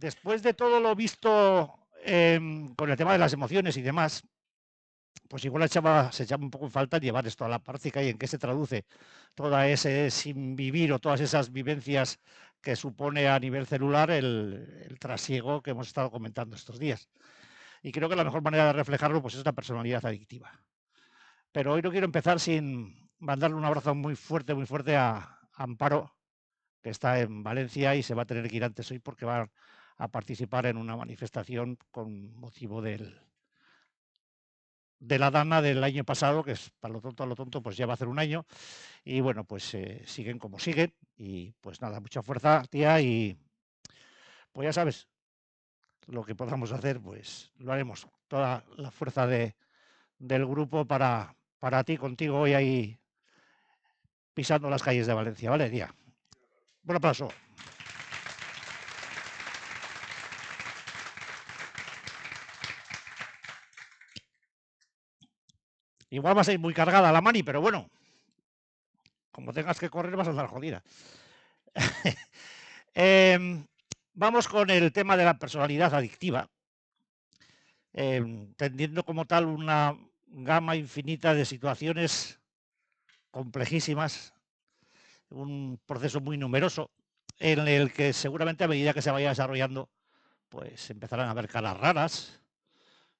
después de todo lo visto con el tema de las emociones y demás, pues igual se echaba un poco en falta llevar esto a la práctica y en qué se traduce toda ese sin vivir o todas esas vivencias que supone a nivel celular el trasiego que hemos estado comentando estos días. Y creo que la mejor manera de reflejarlo pues es la personalidad adictiva. Pero hoy no quiero empezar sin mandarle un abrazo muy fuerte a Amparo, que está en Valencia y se va a tener que ir antes hoy porque va a participar en una manifestación con motivo de la Dana del año pasado, que es para a lo tonto, pues ya va a hacer un año. Y bueno, pues siguen como siguen. Y pues nada, mucha fuerza, tía. Y pues ya sabes, lo que podamos hacer, pues lo haremos. Toda la fuerza del grupo para ti, contigo hoy ahí pisando las calles de Valencia, ¿vale, tía? Buen aplauso. Igual vas a ir muy cargada la mani, pero bueno, como tengas que correr vas a andar jodida. Vamos con el tema de la personalidad adictiva, tendiendo como tal una gama infinita de situaciones complejísimas, un proceso muy numeroso, en el que seguramente a medida que se vaya desarrollando, pues empezarán a haber caras raras,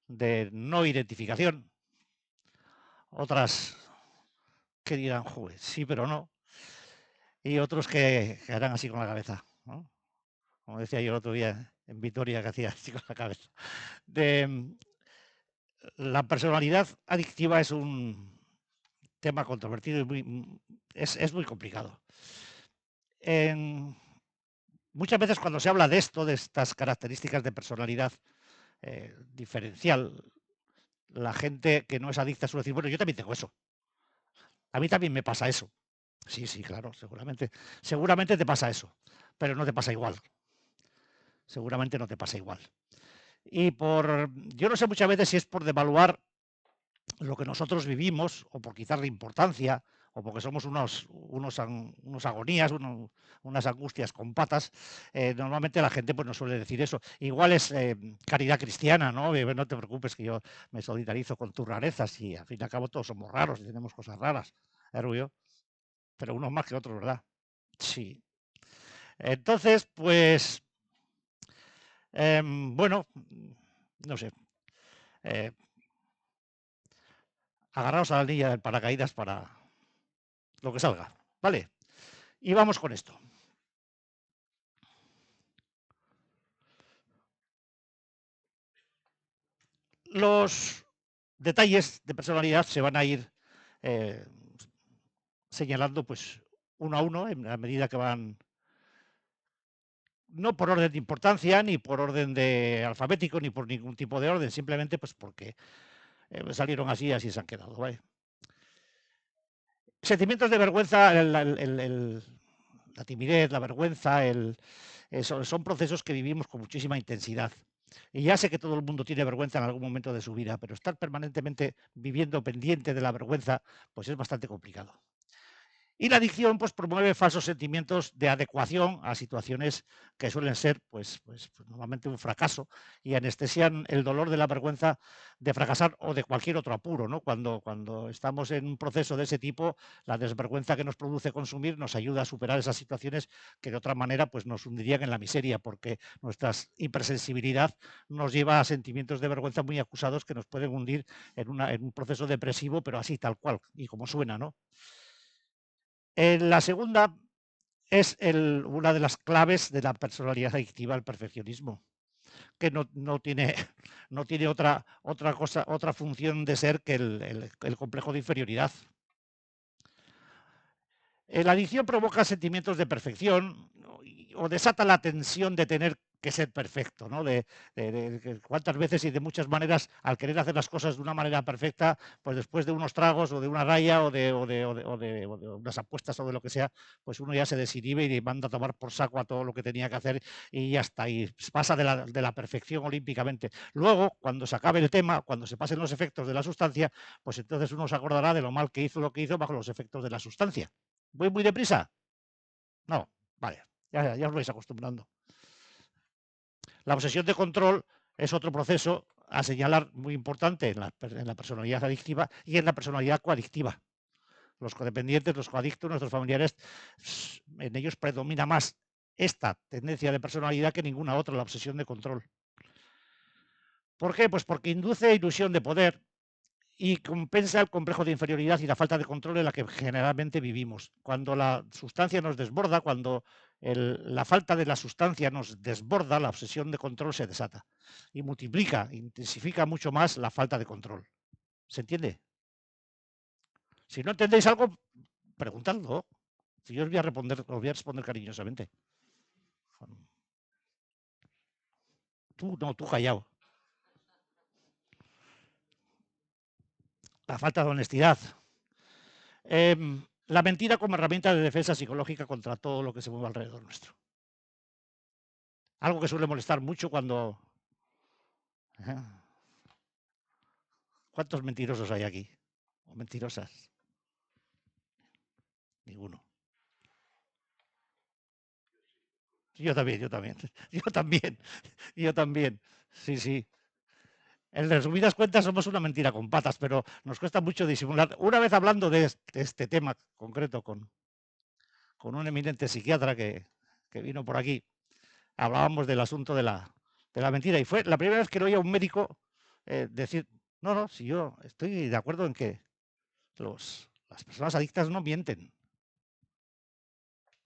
de no identificación, otras que dirán, joder, sí, pero no, y otros que harán así con la cabeza, ¿no? Como decía yo el otro día en Vitoria, que hacía así con la cabeza. La personalidad adictiva es un tema controvertido y es muy complicado. Muchas veces cuando se habla de esto, de estas características de personalidad diferencial, la gente que no es adicta suele decir, bueno, yo también tengo eso. A mí también me pasa eso. Sí, sí, claro, seguramente. Seguramente te pasa eso, pero no te pasa igual. Seguramente no te pasa igual. Yo no sé muchas veces si es por devaluar lo que nosotros vivimos, o por quitarle importancia, o porque somos unos agonías, unas angustias con patas, normalmente la gente pues, nos suele decir eso. Igual es caridad cristiana, ¿no? No te preocupes que yo me solidarizo con tus rarezas y al fin y al cabo todos somos raros y tenemos cosas raras, Rubio, pero unos más que otros, ¿verdad? Sí. Entonces, pues, bueno, no sé. Eh, Agarraos a la anilla del paracaídas para lo que salga, ¿vale? Y vamos con esto. Los detalles de personalidad se van a ir eh, señalando pues uno a uno en la medida que van, no por orden de importancia, ni por orden de alfabético, ni por ningún tipo de orden, simplemente pues porque salieron así y así se han quedado, ¿vale? Sentimientos de vergüenza, la timidez, la vergüenza, son procesos que vivimos con muchísima intensidad. Y ya sé que todo el mundo tiene vergüenza en algún momento de su vida, pero estar permanentemente viviendo pendiente de la vergüenza, pues es bastante complicado. Y la adicción pues, promueve falsos sentimientos de adecuación a situaciones que suelen ser pues normalmente un fracaso y anestesian el dolor de la vergüenza de fracasar o de cualquier otro apuro, ¿no? Cuando estamos en un proceso de ese tipo, la desvergüenza que nos produce consumir nos ayuda a superar esas situaciones que de otra manera pues, nos hundirían en la miseria, porque nuestra hipersensibilidad nos lleva a sentimientos de vergüenza muy acusados que nos pueden hundir en un proceso depresivo, pero así, tal cual, y como suena, ¿no? La segunda es una de las claves de la personalidad adictiva, el perfeccionismo, que no tiene, no tiene otra cosa, otra función de ser que el complejo de inferioridad. La adicción provoca sentimientos de perfección o desata la tensión de tener que ser perfecto, ¿no? De cuántas veces y de muchas maneras, al querer hacer las cosas de una manera perfecta, pues después de unos tragos o de una raya o de unas apuestas o de lo que sea, pues uno ya se desinhibe y manda a tomar por saco a todo lo que tenía que hacer y ya está, y pasa de la perfección olímpicamente. Luego, cuando se acabe el tema, cuando se pasen los efectos de la sustancia, pues entonces uno se acordará de lo mal que hizo lo que hizo bajo los efectos de la sustancia. ¿Voy muy deprisa? No, vale, ya os vais acostumbrando. La obsesión de control es otro proceso a señalar muy importante en la personalidad adictiva y en la personalidad coadictiva. Los codependientes, los coadictos, nuestros familiares, en ellos predomina más esta tendencia de personalidad que ninguna otra, la obsesión de control. ¿Por qué? Pues porque induce ilusión de poder y compensa el complejo de inferioridad y la falta de control en la que generalmente vivimos. Cuando la sustancia nos desborda, cuando la falta de la sustancia nos desborda, la obsesión de control se desata y multiplica, intensifica mucho más la falta de control. ¿Se entiende? Si no entendéis algo, preguntadlo. Si yo os voy a responder cariñosamente. Tú callado. La falta de honestidad. La mentira como herramienta de defensa psicológica contra todo lo que se mueve alrededor nuestro. Algo que suele molestar mucho cuando... ¿Cuántos mentirosos hay aquí? ¿O mentirosas? Ninguno. Yo también, yo también. Yo también. Yo también. Sí, sí. En resumidas cuentas somos una mentira con patas, pero nos cuesta mucho disimular. Una vez hablando de este tema concreto con un eminente psiquiatra que vino por aquí, hablábamos del asunto de la mentira y fue la primera vez que lo oía un médico decir, no, si yo estoy de acuerdo en que las personas adictas no mienten.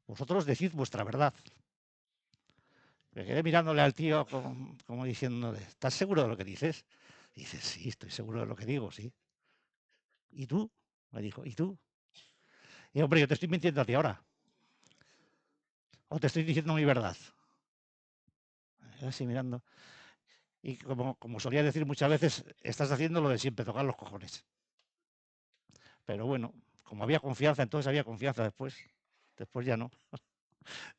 Vosotros decid vuestra verdad. Me quedé mirándole al tío como diciéndole, ¿estás seguro de lo que dices? Y dice, sí, estoy seguro de lo que digo, sí. ¿Y tú? Me dijo, ¿y tú? Y hombre, yo te estoy mintiendo a ti ahora. O te estoy diciendo mi verdad. Así mirando. Y como solía decir muchas veces, estás haciendo lo de siempre, tocar los cojones. Pero bueno, como había confianza, entonces había confianza después. Después ya no.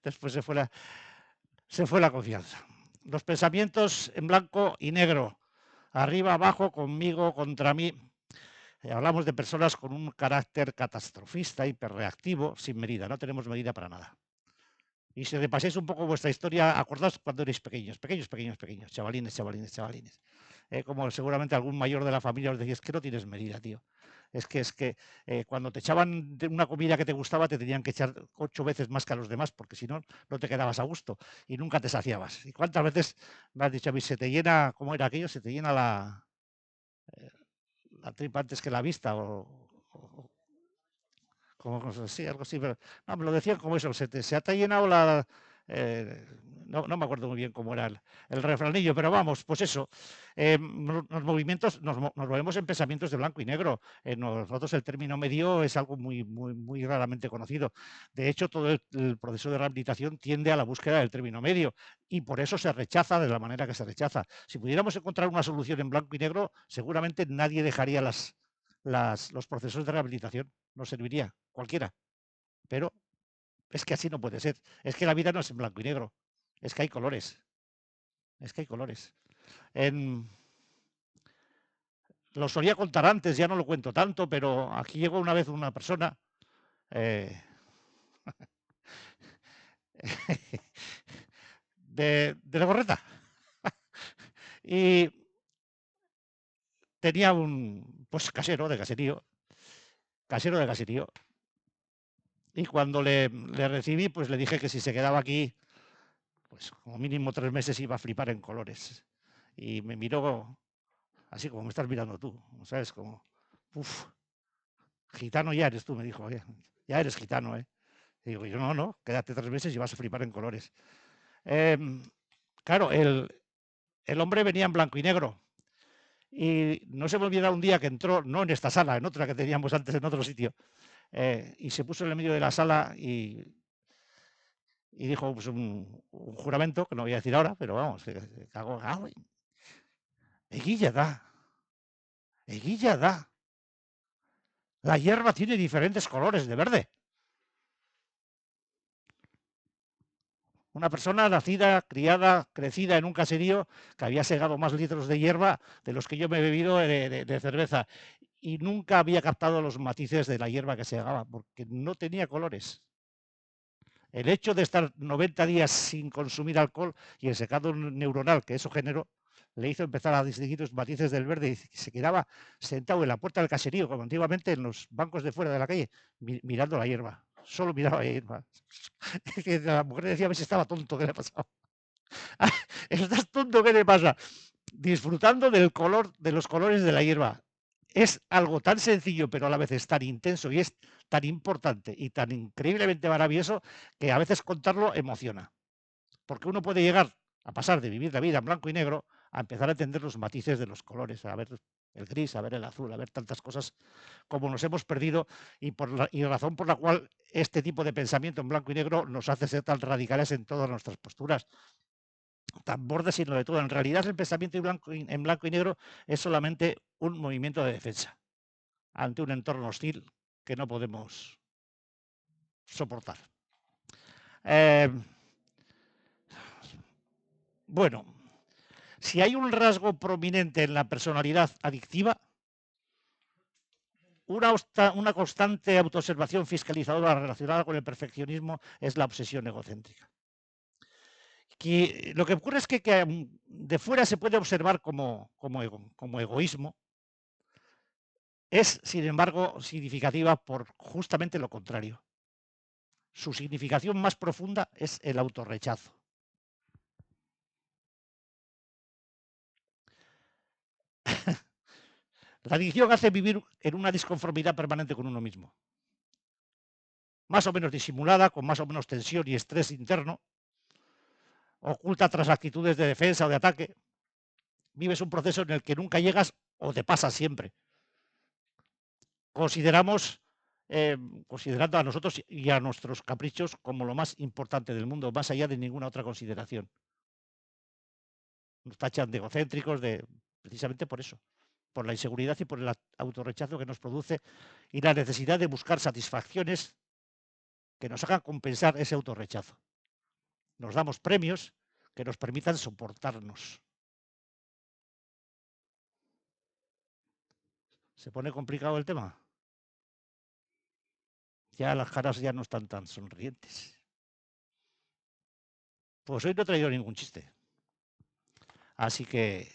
Después se fue la confianza. Los pensamientos en blanco y negro. Arriba, abajo, conmigo, contra mí. Hablamos de personas con un carácter catastrofista, hiperreactivo, sin medida. No tenemos medida para nada. Y si repaséis un poco vuestra historia, acordaos cuando erais pequeños, chavalines. Como seguramente algún mayor de la familia os decía, es que no tienes medida, tío. Es que cuando te echaban de una comida que te gustaba, te tenían que echar 8 veces más que a los demás, porque si no, no te quedabas a gusto y nunca te saciabas. ¿Y cuántas veces me has dicho a mí, se te llena, cómo era aquello? Se te llena la tripa antes que la vista, o como, sí, algo así, pero no, me lo decían como eso, se te ha llenado la... eh, no me acuerdo muy bien cómo era el refranillo, pero vamos, pues eso. Los movimientos, nos movemos en pensamientos de blanco y negro. Nosotros el término medio es algo muy raramente conocido. De hecho, todo el proceso de rehabilitación tiende a la búsqueda del término medio y por eso se rechaza de la manera que se rechaza. Si pudiéramos encontrar una solución en blanco y negro, seguramente nadie dejaría los procesos de rehabilitación. Nos serviría cualquiera. Pero es que así no puede ser. Es que la vida no es en blanco y negro. Es que hay colores. Es que hay colores. Lo solía contar antes, ya no lo cuento tanto, pero aquí llegó una vez una persona de Legorreta y tenía un pues casero de caserío. Y cuando le recibí, pues le dije que si se quedaba aquí, pues como mínimo 3 meses iba a flipar en colores. Y me miró así como me estás mirando tú, ¿sabes? Como, uff, gitano ya eres tú, me dijo, ya eres gitano, ¿eh? Y digo, yo no, quédate 3 meses y vas a flipar en colores. Claro, el hombre venía en blanco y negro. Y no se me olvida un día que entró, no en esta sala, en otra que teníamos antes en otro sitio, y se puso en el medio de la sala y dijo pues, un juramento, que no voy a decir ahora, pero vamos, que cagó, eguilla da. La hierba tiene diferentes colores de verde. Una persona nacida, criada, crecida en un caserío que había segado más litros de hierba de los que yo me he bebido de cerveza y nunca había captado los matices de la hierba que segaba porque no tenía colores. El hecho de estar 90 días sin consumir alcohol y el secado neuronal que eso generó le hizo empezar a distinguir los matices del verde y se quedaba sentado en la puerta del caserío, como antiguamente en los bancos de fuera de la calle, mirando la hierba. Solo miraba la hierba. La mujer decía a ver si estaba tonto, ¿qué le pasaba? ¿Estás tonto? ¿Qué le pasa? Disfrutando del color, de los colores de la hierba. Es algo tan sencillo, pero a la vez es tan intenso y es tan importante y tan increíblemente maravilloso que a veces contarlo emociona. Porque uno puede llegar a pasar de vivir la vida en blanco y negro a empezar a entender los matices de los colores, a ver el gris, a ver el azul, a ver tantas cosas como nos hemos perdido y razón por la cual este tipo de pensamiento en blanco y negro nos hace ser tan radicales en todas nuestras posturas, tan bordes sino de todo. En realidad el pensamiento en blanco y negro es solamente un movimiento de defensa ante un entorno hostil que no podemos soportar. Bueno, si hay un rasgo prominente en la personalidad adictiva, una constante autoobservación fiscalizadora relacionada con el perfeccionismo es la obsesión egocéntrica. Lo que ocurre es que de fuera se puede observar como egoísmo, es, sin embargo, significativa por justamente lo contrario. Su significación más profunda es el autorrechazo. La adicción hace vivir en una disconformidad permanente con uno mismo, más o menos disimulada, con más o menos tensión y estrés interno, oculta tras actitudes de defensa o de ataque. Vives un proceso en el que nunca llegas o te pasa siempre. Considerando a nosotros y a nuestros caprichos como lo más importante del mundo, más allá de ninguna otra consideración. Nos tachan de egocéntricos, precisamente por eso, por la inseguridad y por el autorrechazo que nos produce y la necesidad de buscar satisfacciones que nos hagan compensar ese autorrechazo. Nos damos premios que nos permitan soportarnos. ¿Se pone complicado el tema? Ya las caras ya no están tan sonrientes. Pues hoy no he traído ningún chiste. Así que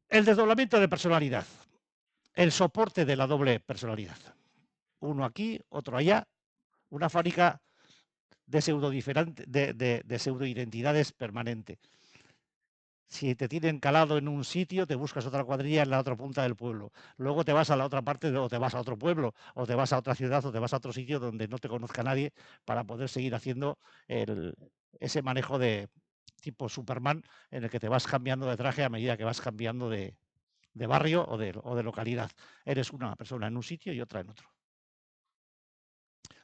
el desdoblamiento de personalidad, el soporte de la doble personalidad. Uno aquí, otro allá, una fábrica de pseudoidentidades permanente. Si te tienen calado en un sitio, te buscas otra cuadrilla en la otra punta del pueblo. Luego te vas a la otra parte, o te vas a otro pueblo, o te vas a otra ciudad, o te vas a otro sitio donde no te conozca nadie para poder seguir haciendo ese manejo de tipo Superman en el que te vas cambiando de traje a medida que vas cambiando de barrio o de localidad. Eres una persona en un sitio y otra en otro.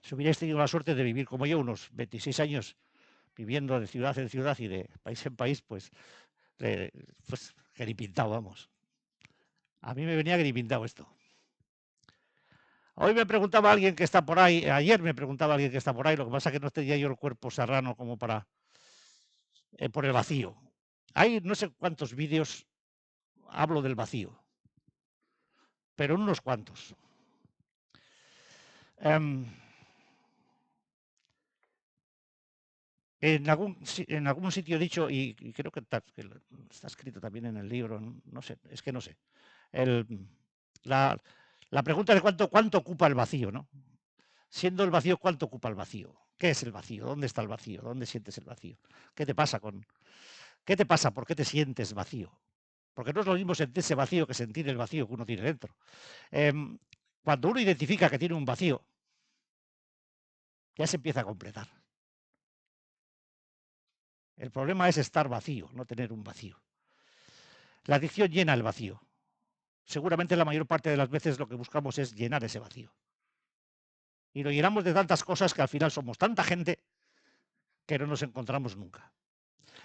Si hubierais tenido la suerte de vivir como yo, unos 26 años viviendo de ciudad en ciudad y de país en país, pues gripintado, vamos. A mí me venía gripintado esto. Hoy me preguntaba alguien que está por ahí, ayer me preguntaba alguien que está por ahí, lo que pasa es que no tenía yo el cuerpo serrano como para por el vacío. Hay no sé cuántos vídeos hablo del vacío, pero unos cuantos. En algún sitio he dicho, y creo que está escrito también en el libro, no sé, es que no sé. La pregunta de cuánto ocupa el vacío, ¿no? Siendo el vacío, ¿cuánto ocupa el vacío? ¿Qué es el vacío? ¿Dónde está el vacío? ¿Dónde sientes el vacío? ¿Qué te pasa qué te pasa? ¿Por qué te sientes vacío? Porque no es lo mismo sentirse vacío que sentir el vacío que uno tiene dentro. Cuando uno identifica que tiene un vacío, ya se empieza a completar. El problema es estar vacío, no tener un vacío. La adicción llena el vacío. Seguramente la mayor parte de las veces lo que buscamos es llenar ese vacío. Y lo llenamos de tantas cosas que al final somos tanta gente que no nos encontramos nunca.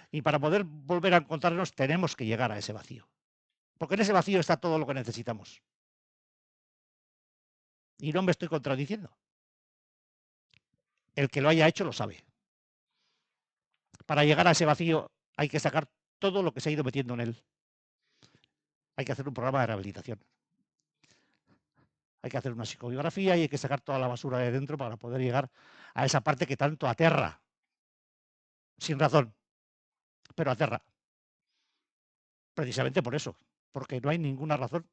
Y para poder volver a encontrarnos tenemos que llegar a ese vacío. Porque en ese vacío está todo lo que necesitamos. Y no me estoy contradiciendo. El que lo haya hecho lo sabe. Para llegar a ese vacío hay que sacar todo lo que se ha ido metiendo en él. Hay que hacer un programa de rehabilitación. Hay que hacer una psicobiografía y hay que sacar toda la basura de dentro para poder llegar a esa parte que tanto aterra, sin razón, pero aterra. Precisamente por eso, porque no hay ninguna razón.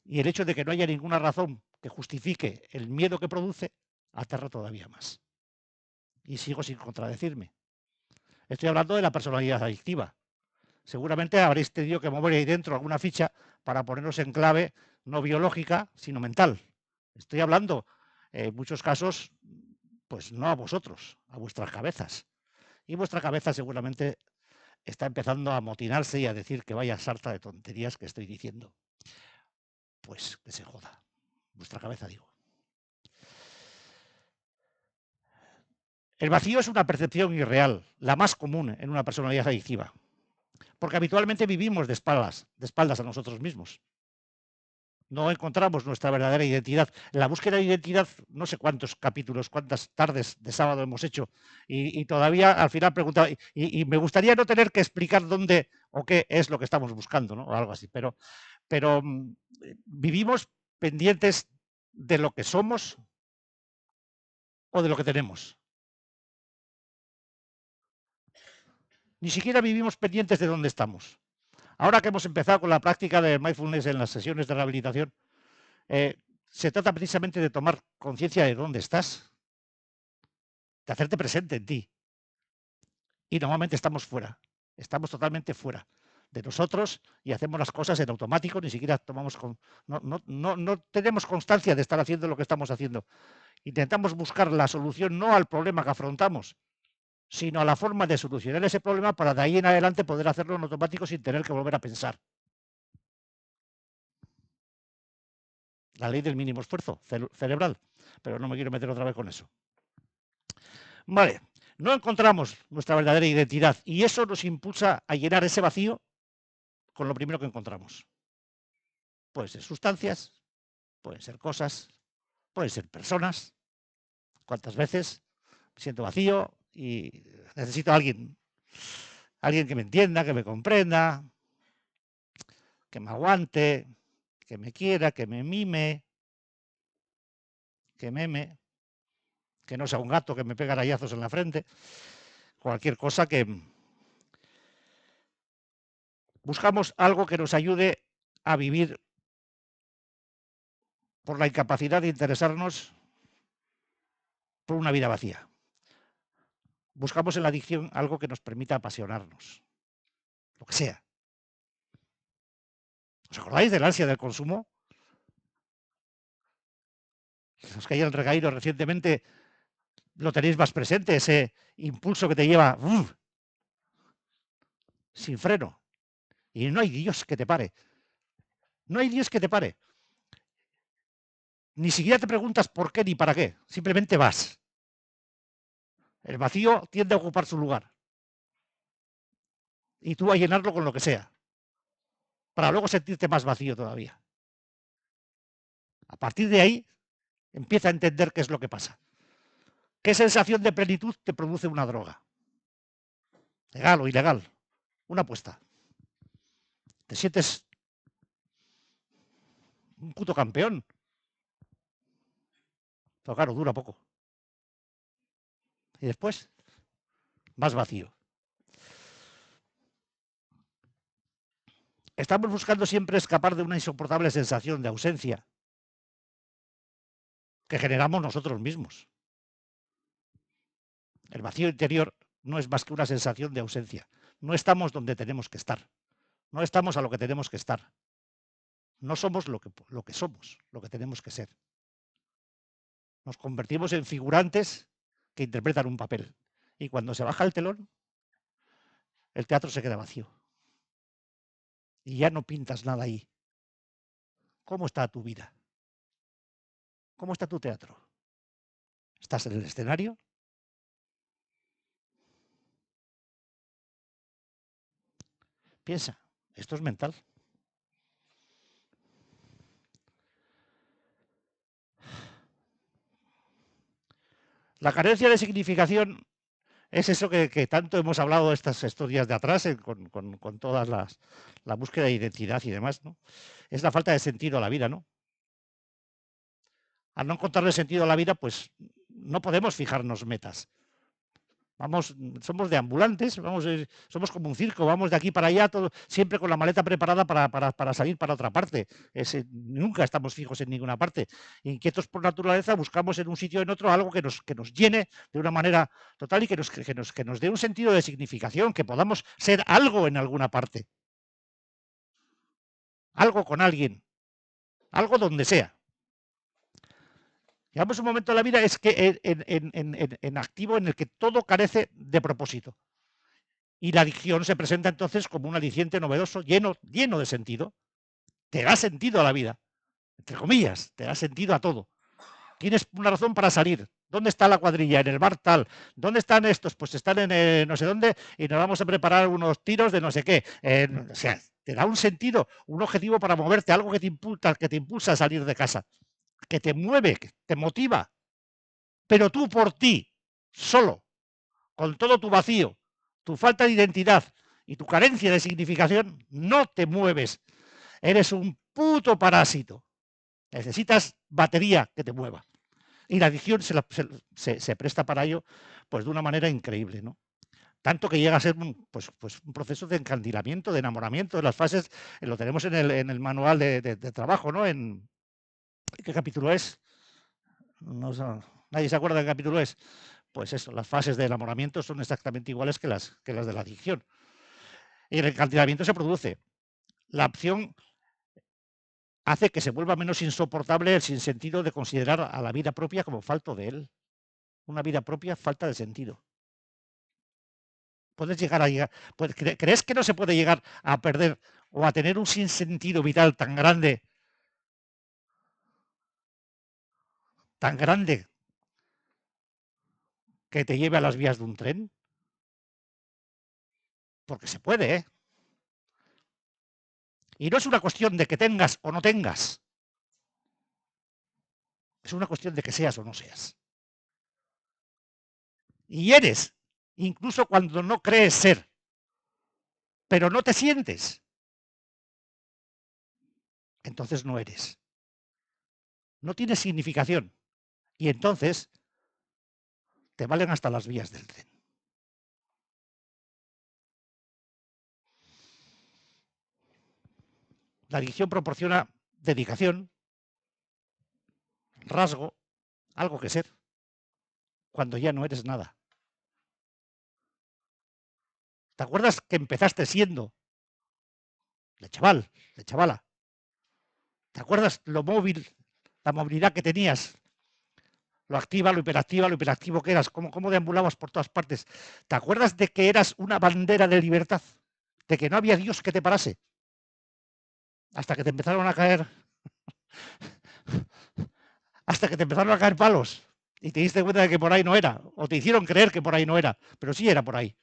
Y el hecho de que no haya ninguna razón que justifique el miedo que produce, aterra todavía más. Y sigo sin contradecirme. Estoy hablando de la personalidad adictiva. Seguramente habréis tenido que mover ahí dentro alguna ficha para ponernos en clave no biológica, sino mental. Estoy hablando, en muchos casos, pues no a vosotros, a vuestras cabezas. Y vuestra cabeza seguramente está empezando a amotinarse y a decir que vaya sarta de tonterías que estoy diciendo. Pues que se joda. Vuestra cabeza, digo. El vacío es una percepción irreal, la más común en una personalidad adictiva, porque habitualmente vivimos de espaldas a nosotros mismos. No encontramos nuestra verdadera identidad. En la búsqueda de identidad, no sé cuántos capítulos, cuántas tardes de sábado hemos hecho y todavía al final preguntaba, y me gustaría no tener que explicar dónde o qué es lo que estamos buscando, ¿no? O algo así, pero vivimos pendientes de lo que somos o de lo que tenemos. Ni siquiera vivimos pendientes de dónde estamos. Ahora que hemos empezado con la práctica de mindfulness en las sesiones de rehabilitación, se trata precisamente de tomar conciencia de dónde estás, de hacerte presente en ti. Y normalmente estamos fuera, estamos totalmente fuera de nosotros y hacemos las cosas en automático, ni siquiera no tenemos constancia de estar haciendo lo que estamos haciendo. Intentamos buscar la solución no al problema que afrontamos, sino a la forma de solucionar ese problema para de ahí en adelante poder hacerlo en automático sin tener que volver a pensar. La ley del mínimo esfuerzo cerebral, pero no me quiero meter otra vez con eso. Vale, no encontramos nuestra verdadera identidad y eso nos impulsa a llenar ese vacío con lo primero que encontramos. Pueden ser sustancias, pueden ser cosas, pueden ser personas. ¿Cuántas veces me siento vacío y necesito a alguien que me entienda, que me comprenda, que me aguante, que me quiera, que me mime, que meme, que no sea un gato que me pega rayazos en la frente, cualquier cosa que buscamos algo que nos ayude a vivir por la incapacidad de interesarnos por una vida vacía. Buscamos en la adicción algo que nos permita apasionarnos, lo que sea. ¿Os acordáis del ansia del consumo? Los que hayan recaído recientemente lo tenéis más presente, ese impulso que te lleva sin freno. Y no hay Dios que te pare. No hay Dios que te pare. Ni siquiera te preguntas por qué ni para qué. Simplemente vas. El vacío tiende a ocupar su lugar. Y tú a llenarlo con lo que sea. Para luego sentirte más vacío todavía. A partir de ahí, empieza a entender qué es lo que pasa. ¿Qué sensación de plenitud te produce una droga? Legal o ilegal. Una apuesta. Te sientes un puto campeón. Pero claro, dura poco. Y después, más vacío. Estamos buscando siempre escapar de una insoportable sensación de ausencia que generamos nosotros mismos. El vacío interior no es más que una sensación de ausencia. No estamos donde tenemos que estar. No estamos a lo que tenemos que estar. No somos lo que somos, lo que tenemos que ser. Nos convertimos en figurantes que interpretan un papel. Y cuando se baja el telón, el teatro se queda vacío. Y ya no pintas nada ahí. ¿Cómo está tu vida? ¿Cómo está tu teatro? ¿Estás en el escenario? Piensa, esto es mental. La carencia de significación es eso que tanto hemos hablado estos días de atrás con todas la búsqueda de identidad y demás, ¿no? Es la falta de sentido a la vida, ¿no? al no encontrarle sentido a la vida, pues no podemos fijarnos metas. Vamos, somos deambulantes, somos como un circo, vamos de aquí para allá, todo, siempre con la maleta preparada para salir para otra parte. Nunca estamos fijos en ninguna parte. Inquietos por naturaleza, buscamos en un sitio o en otro algo que nos llene de una manera total y que nos dé un sentido de significación, que podamos ser algo en alguna parte. Algo con alguien, algo donde sea. Llegamos a un momento de la vida es que en activo en el que todo carece de propósito. Y la adicción se presenta entonces como un aliciente novedoso, lleno de sentido. Te da sentido a la vida, entre comillas, te da sentido a todo. Tienes una razón para salir. ¿Dónde está la cuadrilla? En el bar tal. ¿Dónde están estos? Pues están en no sé dónde y nos vamos a preparar unos tiros de no sé qué. O sea, te da un sentido, un objetivo para moverte, algo que te impulsa a salir de casa, que te mueve, que te motiva. Pero tú por ti, solo, con todo tu vacío, tu falta de identidad y tu carencia de significación, no te mueves. Eres un puto parásito. Necesitas batería que te mueva. Y la adicción se presta para ello pues de una manera increíble, ¿no? Tanto que llega a ser pues un proceso de encandilamiento, de enamoramiento de las fases, lo tenemos en el manual de trabajo, ¿no? ¿Qué capítulo es? No, nadie se acuerda de qué capítulo es. Pues eso, las fases de enamoramiento son exactamente iguales que las de la adicción. Y el encandilamiento se produce. La opción hace que se vuelva menos insoportable el sinsentido de considerar a la vida propia como falto de él. Una vida propia falta de sentido. Puedes llegar a llegar. ¿Crees que no se puede llegar a perder o a tener un sinsentido vital tan grande que te lleve a las vías de un tren? Porque se puede, ¿eh? Y no es una cuestión de que tengas o no tengas. Es una cuestión de que seas o no seas. Y eres, incluso cuando no crees ser, pero no te sientes. Entonces no eres. No tienes significación. Y entonces te valen hasta las vías del tren. La adicción proporciona dedicación, rasgo, algo que ser, cuando ya no eres nada. ¿Te acuerdas que empezaste siendo de chaval, de chavala? ¿Te acuerdas lo móvil, la movilidad que tenías? Lo activa, lo hiperactivo que eras, cómo deambulabas por todas partes. ¿Te acuerdas de que eras una bandera de libertad? De que no había Dios que te parase. Hasta que te empezaron a caer. Hasta que te empezaron a caer palos. Y te diste cuenta de que por ahí no era. O te hicieron creer que por ahí no era. Pero sí era por ahí.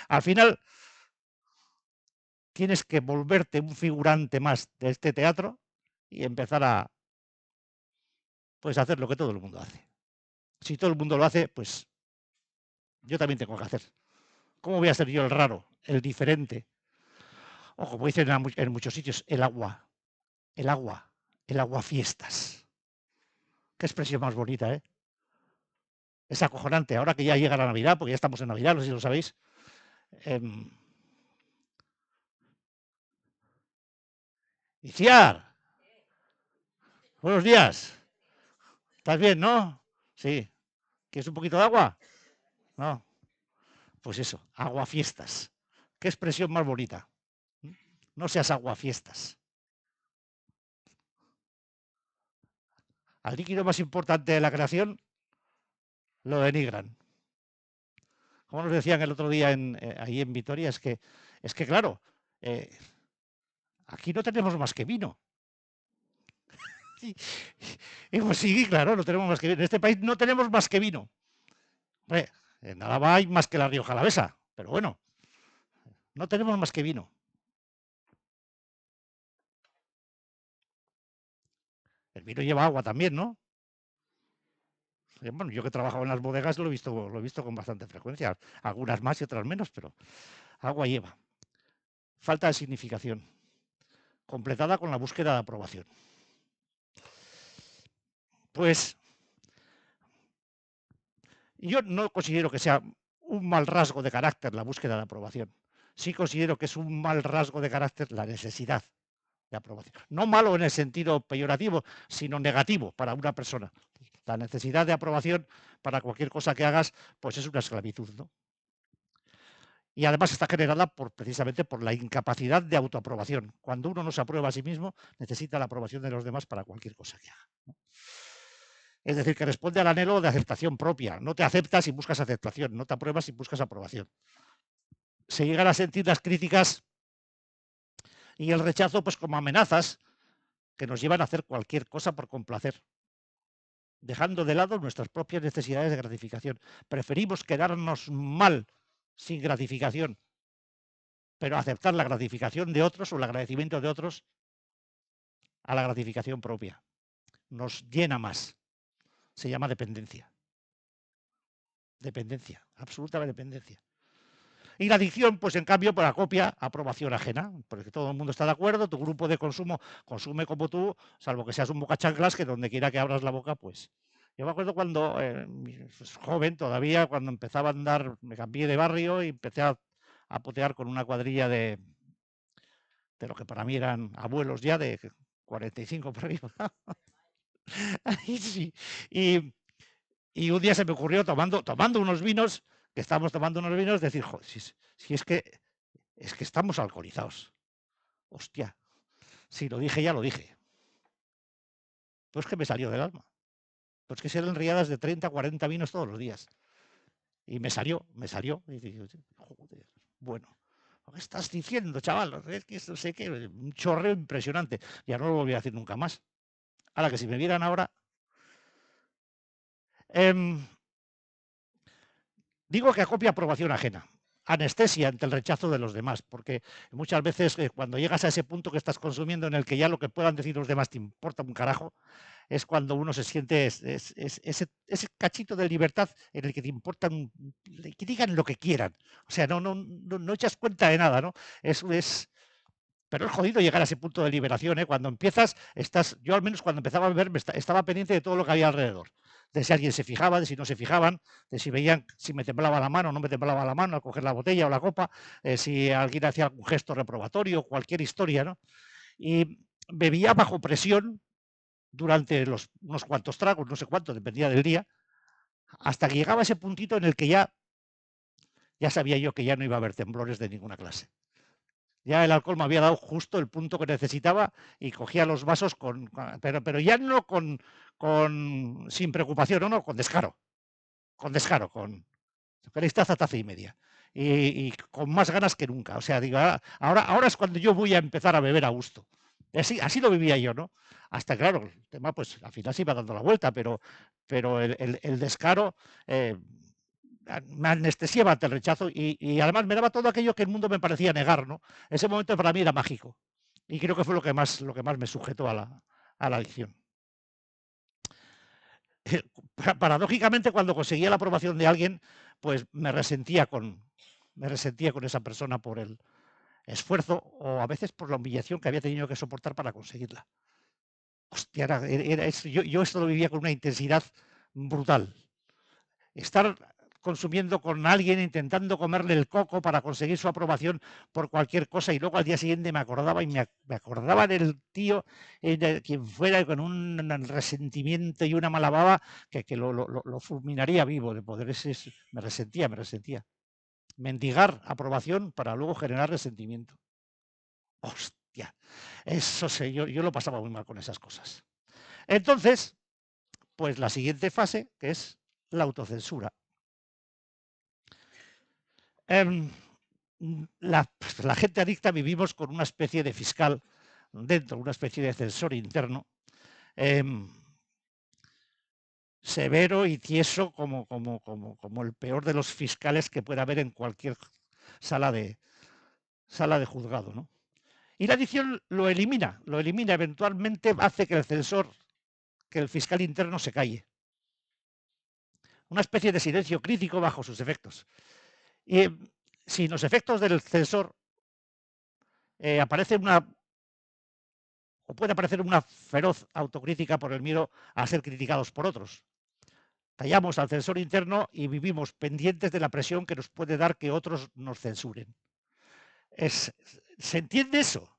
Al final, tienes que volverte un figurante más de este teatro y empezar a pues, hacer lo que todo el mundo hace. Si todo el mundo lo hace, pues yo también tengo que hacer. ¿Cómo voy a ser yo el raro, el diferente? O como dicen en muchos sitios, el agua, el aguafiestas. Qué expresión más bonita, ¿eh? Es acojonante. Ahora que ya llega la Navidad, porque ya estamos en Navidad, no sé si lo sabéis. Iciar, buenos días. ¿Estás bien, no? Sí. ¿Quieres un poquito de agua? No. Pues eso, aguafiestas. Qué expresión más bonita. No seas aguafiestas. Al líquido más importante de la creación lo denigran. Como nos decían el otro día ahí en Vitoria, es que claro, aquí no tenemos más que vino. Y pues sí, claro, no tenemos más que vino. En este país no tenemos más que vino. Hombre, en Álava hay más que la Rioja Alavesa, pero bueno, no tenemos más que vino. El vino lleva agua también, ¿no? Bueno, yo que he trabajado en las bodegas lo he visto con bastante frecuencia. Algunas más y otras menos, pero agua lleva. Falta de significación, completada con la búsqueda de aprobación. Pues yo no considero que sea un mal rasgo de carácter la búsqueda de aprobación. Sí considero que es un mal rasgo de carácter la necesidad de aprobación. No malo en el sentido peyorativo, sino negativo para una persona. La necesidad de aprobación para cualquier cosa que hagas, pues es una esclavitud, ¿no? Y además está generada precisamente por la incapacidad de autoaprobación. Cuando uno no se aprueba a sí mismo, necesita la aprobación de los demás para cualquier cosa que haga, ¿no? Es decir, que responde al anhelo de aceptación propia. No te aceptas y buscas aceptación, no te apruebas y buscas aprobación. Se llegan a sentir las críticas y el rechazo pues como amenazas que nos llevan a hacer cualquier cosa por complacer, dejando de lado nuestras propias necesidades de gratificación. Preferimos quedarnos mal sin gratificación, pero aceptar la gratificación de otros o el agradecimiento de otros a la gratificación propia. Nos llena más. Se llama dependencia. Dependencia, absoluta dependencia. Y la adicción, pues en cambio, por la copia, aprobación ajena, porque todo el mundo está de acuerdo, tu grupo de consumo consume como tú, salvo que seas un bocachanclas, que donde quiera que abras la boca, pues. Yo me acuerdo cuando, pues, joven todavía, cuando empezaba a andar, me cambié de barrio y empecé a putear con una cuadrilla de lo que para mí eran abuelos ya, de 45 por arriba. Ahí sí. Y un día se me ocurrió, tomando unos vinos, que estábamos tomando unos vinos, decir, joder, si es que estamos alcoholizados. Hostia, si lo dije, ya lo dije. Pues que me salió del alma. Pues que eran riadas de 30, 40 vinos todos los días. Y me salió. Y dije, joder, bueno, ¿qué estás diciendo, chaval? Es que no sé qué, un chorreo impresionante. Ya no lo volví a decir nunca más. Ahora que si me vieran ahora. Digo que acopia aprobación ajena. Anestesia ante el rechazo de los demás, porque muchas veces cuando llegas a ese punto que estás consumiendo en el que ya lo que puedan decir los demás te importa un carajo, es cuando uno se siente ese cachito de libertad en el que te importan, que digan lo que quieran. O sea, no echas cuenta de nada, ¿no? Pero es jodido llegar a ese punto de liberación, ¿eh? Cuando empiezas, yo al menos cuando empezaba a beber, estaba pendiente de todo lo que había alrededor. De si alguien se fijaba, de si no se fijaban, de si veían si me temblaba la mano o no me temblaba la mano al coger la botella o la copa, si alguien hacía algún gesto reprobatorio, cualquier historia, ¿no? Y bebía bajo presión durante unos cuantos tragos, no sé cuánto, dependía del día, hasta que llegaba ese puntito en el que ya sabía yo que ya no iba a haber temblores de ninguna clase. Ya el alcohol me había dado justo el punto que necesitaba y cogía los vasos pero ya no sin preocupación, no, con descaro. Con descaro, queréis taza y media. Y con más ganas que nunca. O sea, digo, ahora es cuando yo voy a empezar a beber a gusto. Así lo vivía yo, ¿no? Hasta, claro, el tema, pues al final se iba dando la vuelta, pero el descaro me anestesiaba ante el rechazo y además me daba todo aquello que el mundo me parecía negar, ¿no? Ese momento para mí era mágico y creo que fue lo que más me sujetó a la adicción. Paradójicamente, cuando conseguía la aprobación de alguien, pues me resentía con esa persona por el esfuerzo o a veces por la humillación que había tenido que soportar para conseguirla. Hostia, yo esto lo vivía con una intensidad brutal. Estar consumiendo con alguien, intentando comerle el coco para conseguir su aprobación por cualquier cosa y luego al día siguiente me acordaba y me acordaba del tío, de quien fuera, con un resentimiento y una mala baba que lo fulminaría vivo de poder. Me resentía. Mendigar aprobación para luego generar resentimiento. Hostia, eso sé, yo lo pasaba muy mal con esas cosas. Entonces, pues la siguiente fase, que es la autocensura. La gente adicta vivimos con una especie de fiscal dentro, una especie de censor interno, severo y tieso como el peor de los fiscales que pueda haber en cualquier sala de juzgado, ¿no? Y la adicción lo elimina, eventualmente hace que el fiscal interno se calle. Una especie de silencio crítico bajo sus efectos. Y sin los efectos del censor aparece o puede aparecer una feroz autocrítica por el miedo a ser criticados por otros. Tallamos al censor interno y vivimos pendientes de la presión que nos puede dar que otros nos censuren. ¿Se entiende eso?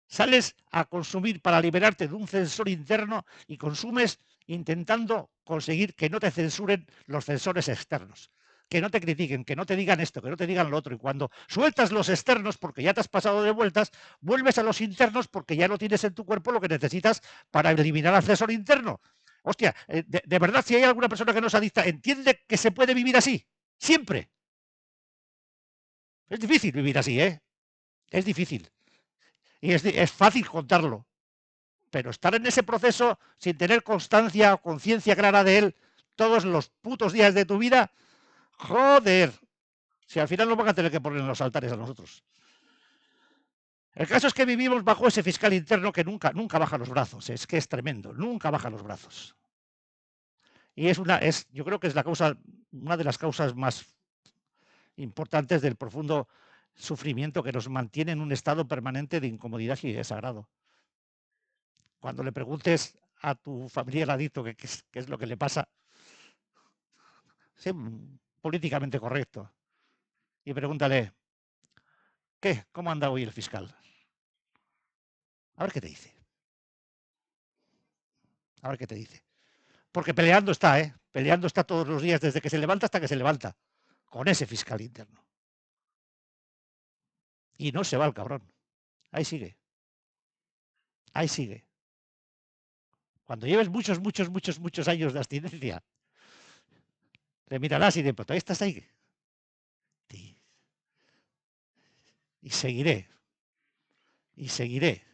Sales a consumir para liberarte de un censor interno y consumes intentando conseguir que no te censuren los censores externos, que no te critiquen, que no te digan esto, que no te digan lo otro. Y cuando sueltas los externos porque ya te has pasado de vueltas, vuelves a los internos porque ya no tienes en tu cuerpo lo que necesitas para eliminar al censor interno. Hostia, de verdad, si hay alguna persona que no es adicta, entiende que se puede vivir así, siempre. Es difícil vivir así, ¿eh? Es difícil. Y es fácil contarlo. Pero estar en ese proceso sin tener constancia o conciencia clara de él todos los putos días de tu vida, joder. Si al final nos van a tener que poner en los altares a nosotros. El caso es que vivimos bajo ese fiscal interno que nunca baja los brazos. Es que es tremendo, nunca baja los brazos. Y yo creo que es una de las causas más importantes del profundo sufrimiento que nos mantiene en un estado permanente de incomodidad y desagrado. Cuando le preguntes a tu familiar adicto qué es lo que le pasa, sé políticamente correcto, y pregúntale, ¿cómo anda hoy el fiscal? A ver qué te dice. A ver qué te dice. Porque peleando está, ¿eh? Peleando está todos los días, desde que se levanta hasta que se levanta, con ese fiscal interno. Y no se va el cabrón. Ahí sigue. Ahí sigue. Cuando lleves muchos años de abstinencia, le mirarás y de pronto, ahí estás ahí. Y seguiré. Y seguiré.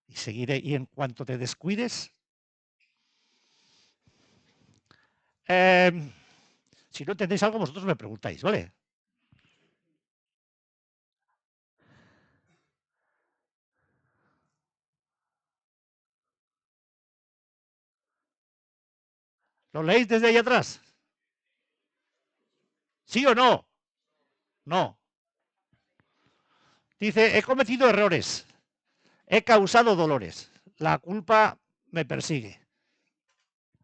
Y seguiré. Y en cuanto te descuides, si no entendéis algo, vosotros me preguntáis, ¿vale? ¿Lo leéis desde ahí atrás? ¿Sí o no? No. Dice, he cometido errores, he causado dolores, la culpa me persigue,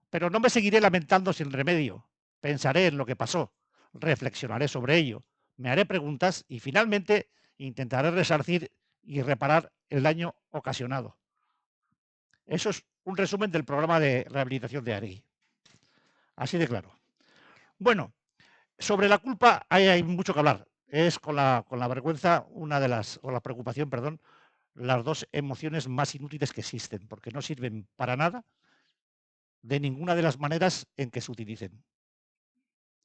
pero no me seguiré lamentando sin remedio, pensaré en lo que pasó, reflexionaré sobre ello, me haré preguntas y finalmente intentaré resarcir y reparar el daño ocasionado. Eso es un resumen del programa de rehabilitación de Argui. Así de claro. Bueno, sobre la culpa hay mucho que hablar. Es con la vergüenza o la preocupación, perdón, las dos emociones más inútiles que existen, porque no sirven para nada de ninguna de las maneras en que se utilicen.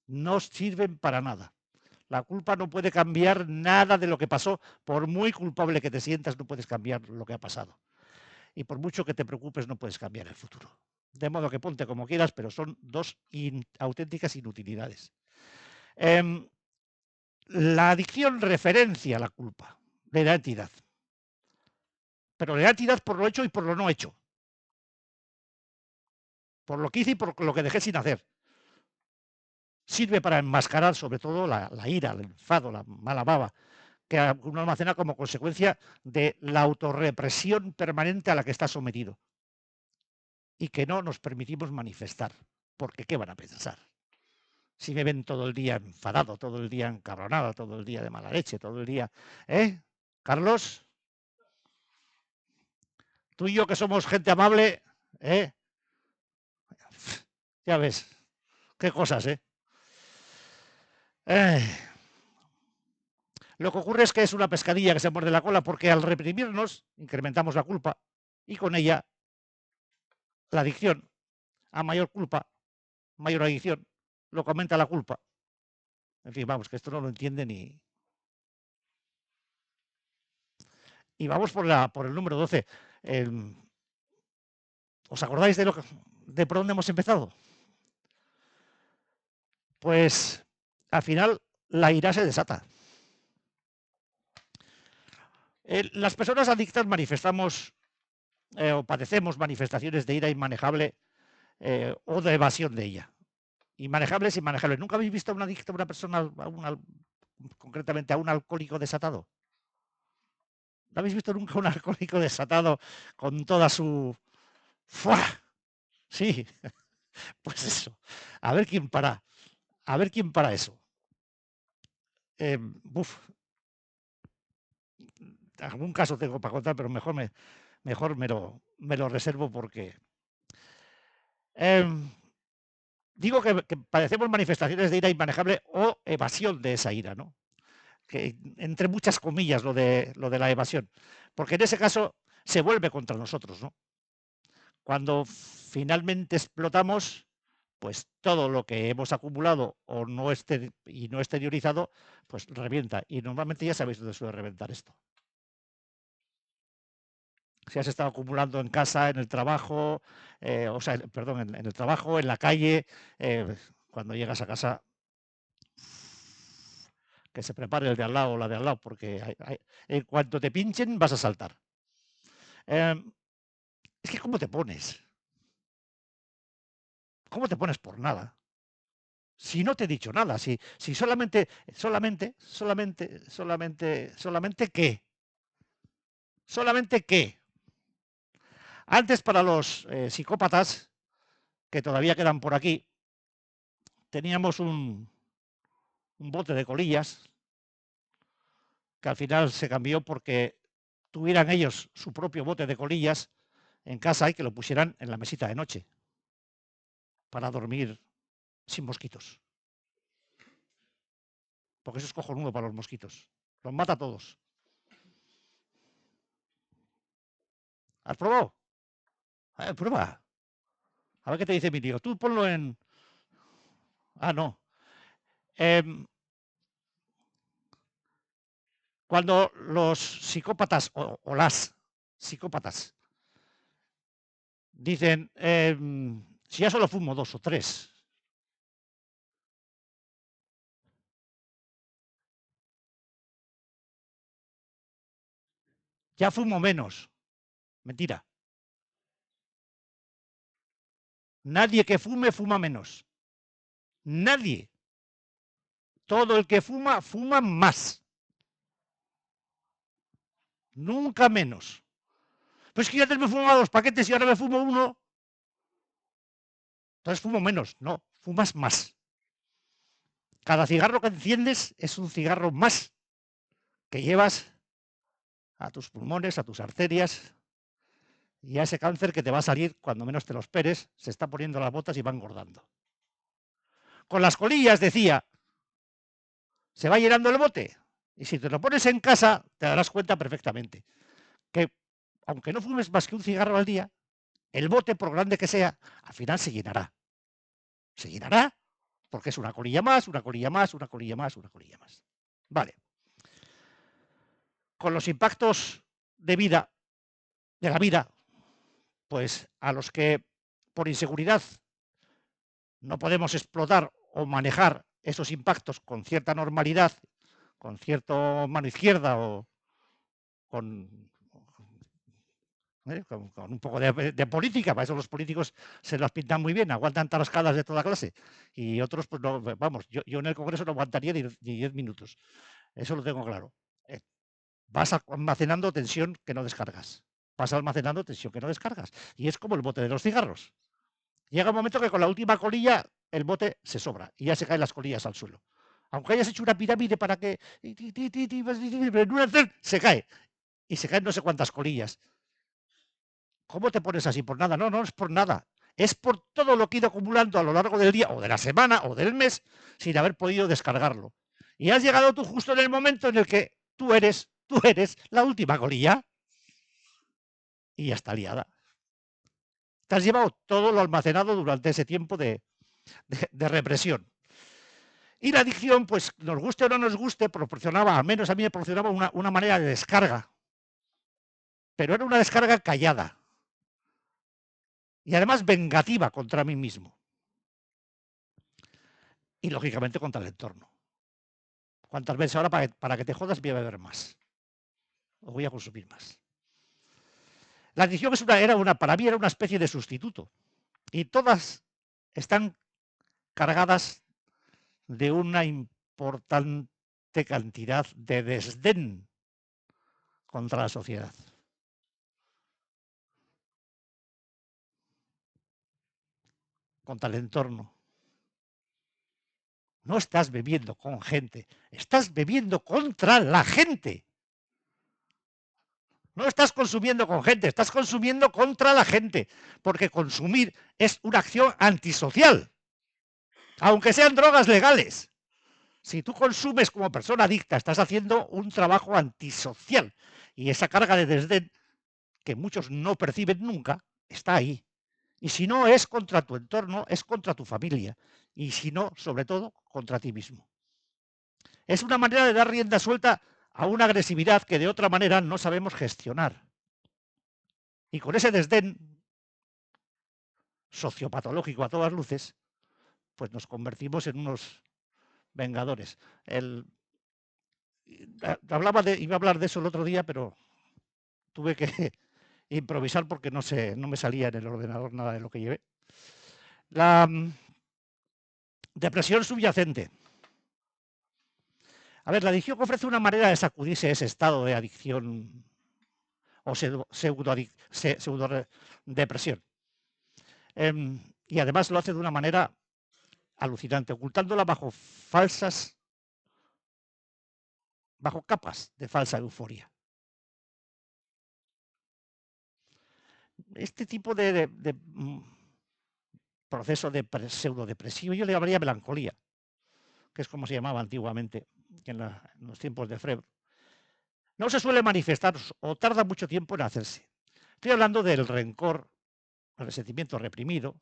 No sirven para nada. La culpa no puede cambiar nada de lo que pasó. Por muy culpable que te sientas, no puedes cambiar lo que ha pasado. Y por mucho que te preocupes, no puedes cambiar el futuro. De modo que ponte como quieras, pero son dos auténticas inutilidades. La adicción referencia la culpa, le da entidad. Pero le da entidad por lo hecho y por lo no hecho. Por lo que hice y por lo que dejé sin hacer. Sirve para enmascarar sobre todo la ira, el enfado, la mala baba, que uno almacena como consecuencia de la autorrepresión permanente a la que está sometido y que no nos permitimos manifestar. Porque ¿qué van a pensar? Si me ven todo el día enfadado, todo el día encabronado, todo el día de mala leche, todo el día... Carlos, tú y yo que somos gente amable, ya ves, qué cosas, Lo que ocurre es que es una pescadilla que se muerde la cola porque al reprimirnos incrementamos la culpa y con ella la adicción. A mayor culpa, mayor adicción, lo que aumenta la culpa. En fin, vamos, que esto no lo entiende ni... Y vamos por el número 12. ¿Os acordáis de por dónde hemos empezado? Pues al final la ira se desata. Las personas adictas manifestamos o padecemos manifestaciones de ira inmanejable o de evasión de ella. Inmanejables, inmanejables. ¿Nunca habéis visto a un adicto, a una persona, concretamente a un alcohólico desatado? ¿No habéis visto nunca un alcohólico desatado con toda su... ¡Fua! Sí, pues eso. A ver quién para. A ver quién para eso. Uf, algún caso tengo para contar, pero mejor me lo reservo porque... digo que padecemos manifestaciones de ira inmanejable o evasión de esa ira, ¿no? Que entre muchas comillas lo de la evasión, porque en ese caso se vuelve contra nosotros, ¿no? Cuando finalmente explotamos, pues todo lo que hemos acumulado o y no exteriorizado, pues revienta. Y normalmente ya sabéis dónde suele reventar esto. Si has estado acumulando en casa, en el trabajo, o sea, perdón, en el trabajo, en la calle, cuando llegas a casa, que se prepare el de al lado o la de al lado, porque en cuanto te pinchen vas a saltar. Es que ¿cómo te pones? ¿Cómo te pones por nada? Si no te he dicho nada, si solamente qué, solamente qué. Antes para los psicópatas que todavía quedan por aquí, teníamos un bote de colillas que al final se cambió porque tuvieran ellos su propio bote de colillas en casa y que lo pusieran en la mesita de noche para dormir sin mosquitos. Porque eso es cojonudo para los mosquitos. Los mata a todos. ¿Has probado? Prueba. A ver qué te dice mi tío. Tú ponlo en... Ah, no. Cuando los psicópatas o las psicópatas dicen, si ya solo fumo 2 o 3, ya fumo menos. Mentira. Nadie que fume, fuma menos. Nadie. Todo el que fuma, fuma más. Nunca menos. Pues que ya antes me fumaba 2 paquetes y ahora me fumo 1. Entonces fumo menos. No, fumas más. Cada cigarro que enciendes es un cigarro más que llevas a tus pulmones, a tus arterias y a ese cáncer que te va a salir cuando menos te lo esperes, se está poniendo las botas y va engordando. Con las colillas, decía, se va llenando el bote. Y si te lo pones en casa, te darás cuenta perfectamente que, aunque no fumes más que un cigarro al día, el bote, por grande que sea, al final se llenará. Se llenará porque es una colilla más, una colilla más, una colilla más, una colilla más. Vale. Con los impactos de la vida, pues a los que por inseguridad no podemos explotar o manejar esos impactos con cierta normalidad, con cierto mano izquierda o con, con un poco de política. Para eso los políticos se las pintan muy bien, aguantan tarascadas de toda clase. Y otros, pues no, vamos, yo en el Congreso no aguantaría ni 10 minutos. Eso lo tengo claro. Vas almacenando tensión que no descargas. Vas almacenando tensión que no descargas. Y es como el bote de los cigarros. Llega un momento que con la última colilla el bote se sobra y ya se caen las colillas al suelo. Aunque hayas hecho una pirámide para que se cae. Y se caen no sé cuántas colillas. ¿Cómo te pones así? Por nada. No, no es por nada. Es por todo lo que he ido acumulando a lo largo del día o de la semana o del mes sin haber podido descargarlo. Y has llegado tú justo en el momento en el que tú eres la última colilla y ya está liada. Te has llevado todo lo almacenado durante ese tiempo de represión. Y la adicción, pues nos guste o no nos guste, proporcionaba, al menos a mí me proporcionaba una manera de descarga. Pero era una descarga callada. Y además vengativa contra mí mismo. Y lógicamente contra el entorno. ¿Cuántas veces ahora para que te jodas voy a beber más? O voy a consumir más. La adicción para mí era una especie de sustituto. Y todas están cargadas de una importante cantidad de desdén contra la sociedad. Contra el entorno. No estás bebiendo con gente, estás bebiendo contra la gente. No estás consumiendo con gente, estás consumiendo contra la gente, porque consumir es una acción antisocial, aunque sean drogas legales. Si tú consumes como persona adicta, estás haciendo un trabajo antisocial y esa carga de desdén que muchos no perciben nunca está ahí. Y si no es contra tu entorno, es contra tu familia. Y si no, sobre todo, contra ti mismo. Es una manera de dar rienda suelta a una agresividad que de otra manera no sabemos gestionar. Y con ese desdén sociopatológico a todas luces, pues nos convertimos en unos vengadores. Iba a hablar de eso el otro día, pero tuve que improvisar porque no me salía en el ordenador nada de lo que llevé. La depresión subyacente. A ver, la adicción ofrece una manera de sacudirse ese estado de adicción o pseudo depresión. Y además lo hace de una manera alucinante, ocultándola bajo capas de falsa euforia. Este tipo de proceso de pseudodepresivo yo le llamaría melancolía, que es como se llamaba antiguamente en los tiempos de Freud. No se suele manifestar o tarda mucho tiempo en hacerse. Estoy hablando del rencor, el resentimiento reprimido,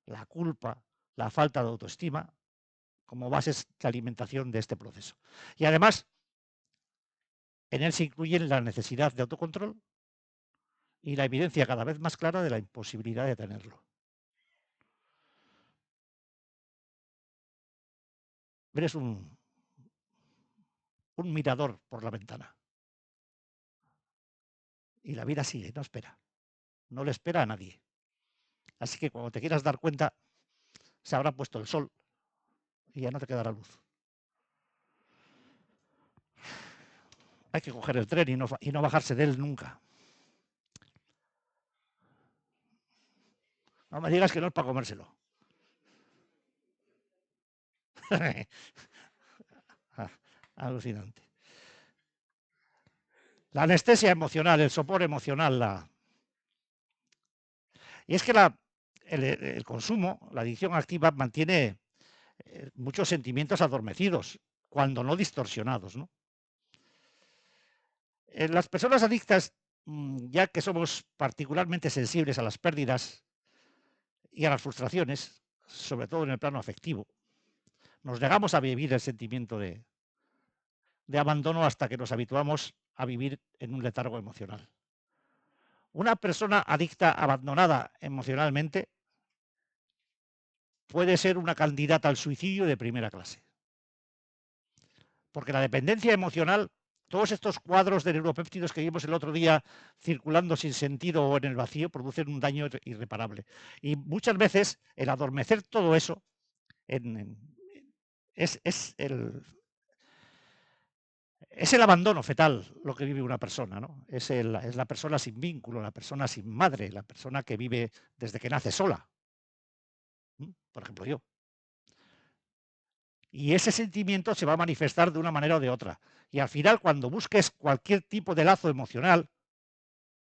la culpa, la falta de autoestima, como bases de alimentación de este proceso. Y además, en él se incluyen la necesidad de autocontrol y la evidencia cada vez más clara de la imposibilidad de tenerlo. Eres un mirador por la ventana. Y la vida sigue, no espera. No le espera a nadie. Así que cuando te quieras dar cuenta, se habrá puesto el sol y ya no te quedará luz. Hay que coger el tren y no bajarse de él nunca. No me digas que no es para comérselo. Alucinante. La anestesia emocional, el sopor emocional. Y es que el consumo, la adicción activa, mantiene muchos sentimientos adormecidos, cuando no distorsionados, ¿no? Las personas adictas, ya que somos particularmente sensibles a las pérdidas y a las frustraciones, sobre todo en el plano afectivo, nos negamos a vivir el sentimiento de abandono hasta que nos habituamos a vivir en un letargo emocional. Una persona adicta, abandonada emocionalmente, puede ser una candidata al suicidio de primera clase. Porque la dependencia emocional, todos estos cuadros de neuropéptidos que vimos el otro día circulando sin sentido o en el vacío, producen un daño irreparable. Y muchas veces el adormecer todo eso es el abandono fetal lo que vive una persona, ¿no? Es la persona sin vínculo, la persona sin madre, la persona que vive desde que nace sola. Por ejemplo, yo. Y ese sentimiento se va a manifestar de una manera o de otra. Y al final, cuando busques cualquier tipo de lazo emocional,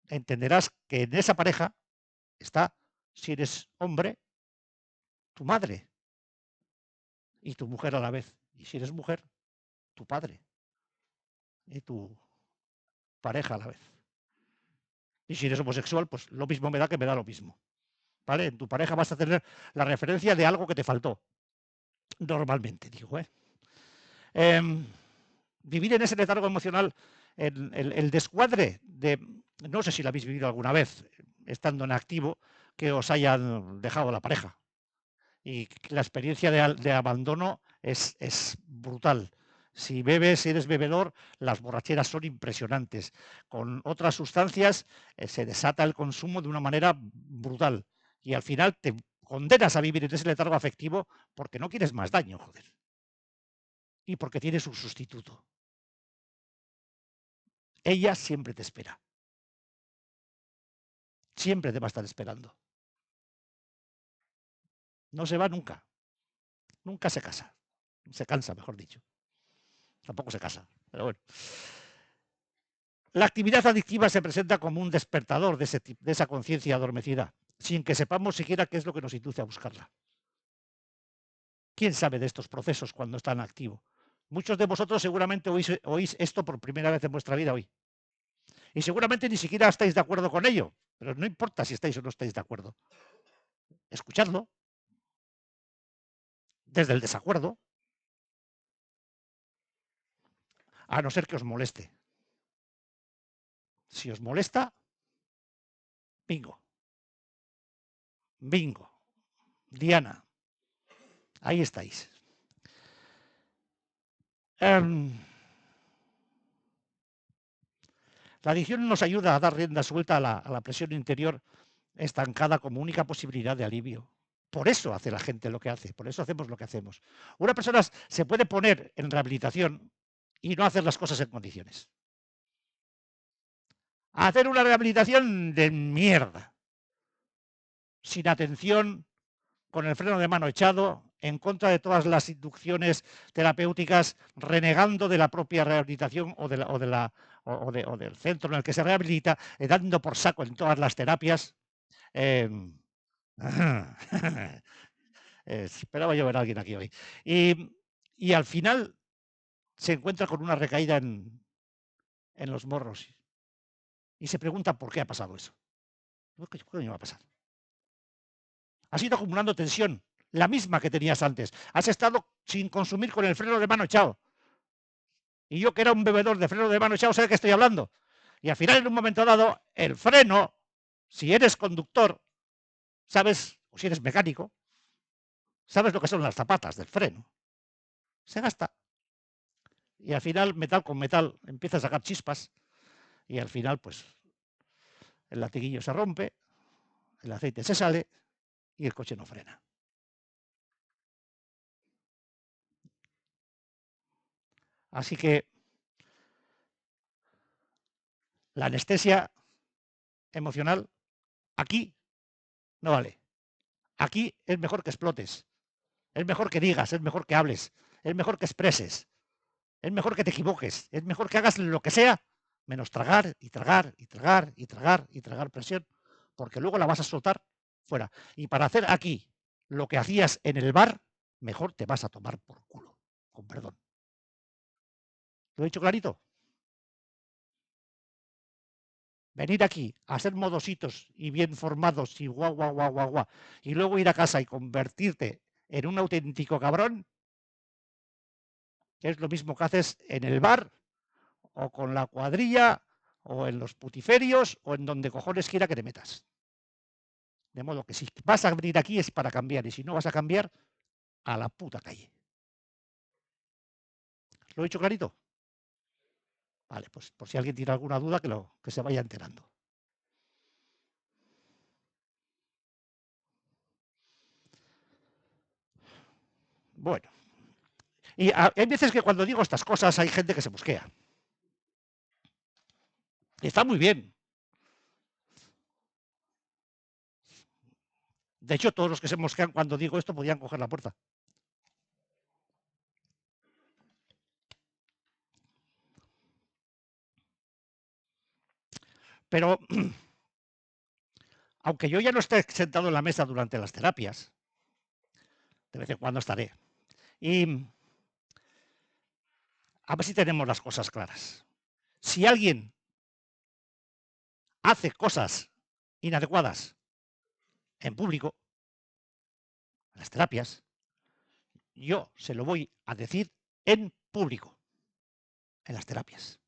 entenderás que en esa pareja está, si eres hombre, tu madre y tu mujer a la vez. Y si eres mujer, tu padre y tu pareja a la vez. Y si eres homosexual, pues lo mismo me da lo mismo. ¿Vale? En tu pareja vas a tener la referencia de algo que te faltó. Normalmente, digo, vivir en ese letargo emocional, el descuadre de, no sé si lo habéis vivido alguna vez, estando en activo, que os hayan dejado la pareja. Y la experiencia de abandono es brutal. Si bebes, si eres bebedor, las borracheras son impresionantes. Con otras sustancias se desata el consumo de una manera brutal. Y al final te condenas a vivir en ese letargo afectivo porque no quieres más daño, joder. Y porque tienes un sustituto. ella siempre te espera. Siempre te va a estar esperando. No se va nunca. Nunca se casa. Se cansa, mejor dicho. Tampoco se casa, pero bueno. La actividad adictiva se presenta como un despertador de esa conciencia adormecida, sin que sepamos siquiera qué es lo que nos induce a buscarla. ¿Quién sabe de estos procesos cuando están activos? Muchos de vosotros seguramente oís esto por primera vez en vuestra vida hoy. Y seguramente ni siquiera estáis de acuerdo con ello, pero no importa si estáis o no estáis de acuerdo. Escuchadlo desde el desacuerdo, a no ser que os moleste. Si os molesta, bingo. Bingo. Diana, ahí estáis. La adicción nos ayuda a dar rienda suelta a la presión interior estancada como única posibilidad de alivio. Por eso hace la gente lo que hace, por eso hacemos lo que hacemos. Una persona se puede poner en rehabilitación y no hacer las cosas en condiciones. Hacer una rehabilitación de mierda, sin atención, con el freno de mano echado, en contra de todas las inducciones terapéuticas, renegando de la propia rehabilitación o del centro en el que se rehabilita, dando por saco en todas las terapias. Esperaba yo ver a alguien aquí hoy. Y al final se encuentra con una recaída en los morros y se pregunta por qué ha pasado eso. ¿Qué coño va a pasar? Has ido acumulando tensión, la misma que tenías antes. Has estado sin consumir con el freno de mano echado. Y yo, que era un bebedor de freno de mano echado, sé de qué estoy hablando. Y al final, en un momento dado, el freno, si eres conductor, sabes, o si eres mecánico, sabes lo que son las zapatas del freno. Se gasta. Y al final, metal con metal, empieza a sacar chispas. Y al final, pues, el latiguillo se rompe, el aceite se sale y el coche no frena. Así que la anestesia emocional aquí no vale. Aquí es mejor que explotes, es mejor que digas, es mejor que hables, es mejor que expreses, es mejor que te equivoques, es mejor que hagas lo que sea, menos tragar y tragar y tragar y tragar y tragar presión, porque luego la vas a soltar fuera. Y para hacer aquí lo que hacías en el bar, mejor te vas a tomar por culo, con perdón. ¿Lo he dicho clarito? Venir aquí a ser modositos y bien formados y guau, guau, guau, guau, guau, y luego ir a casa y convertirte en un auténtico cabrón, que es lo mismo que haces en el bar o con la cuadrilla o en los putiferios o en donde cojones quiera que te metas. De modo que si vas a venir aquí es para cambiar y si no vas a cambiar, a la puta calle. ¿Lo he dicho clarito? Vale, pues por si alguien tiene alguna duda que se vaya enterando. Bueno, y hay veces que cuando digo estas cosas hay gente que se mosquea. Y está muy bien. De hecho, todos los que se mosquean cuando digo esto podían coger la puerta. Pero, aunque yo ya no esté sentado en la mesa durante las terapias, de vez en cuando estaré. Y a ver si tenemos las cosas claras. Si alguien hace cosas inadecuadas en público, en las terapias, yo se lo voy a decir en público, en las terapias.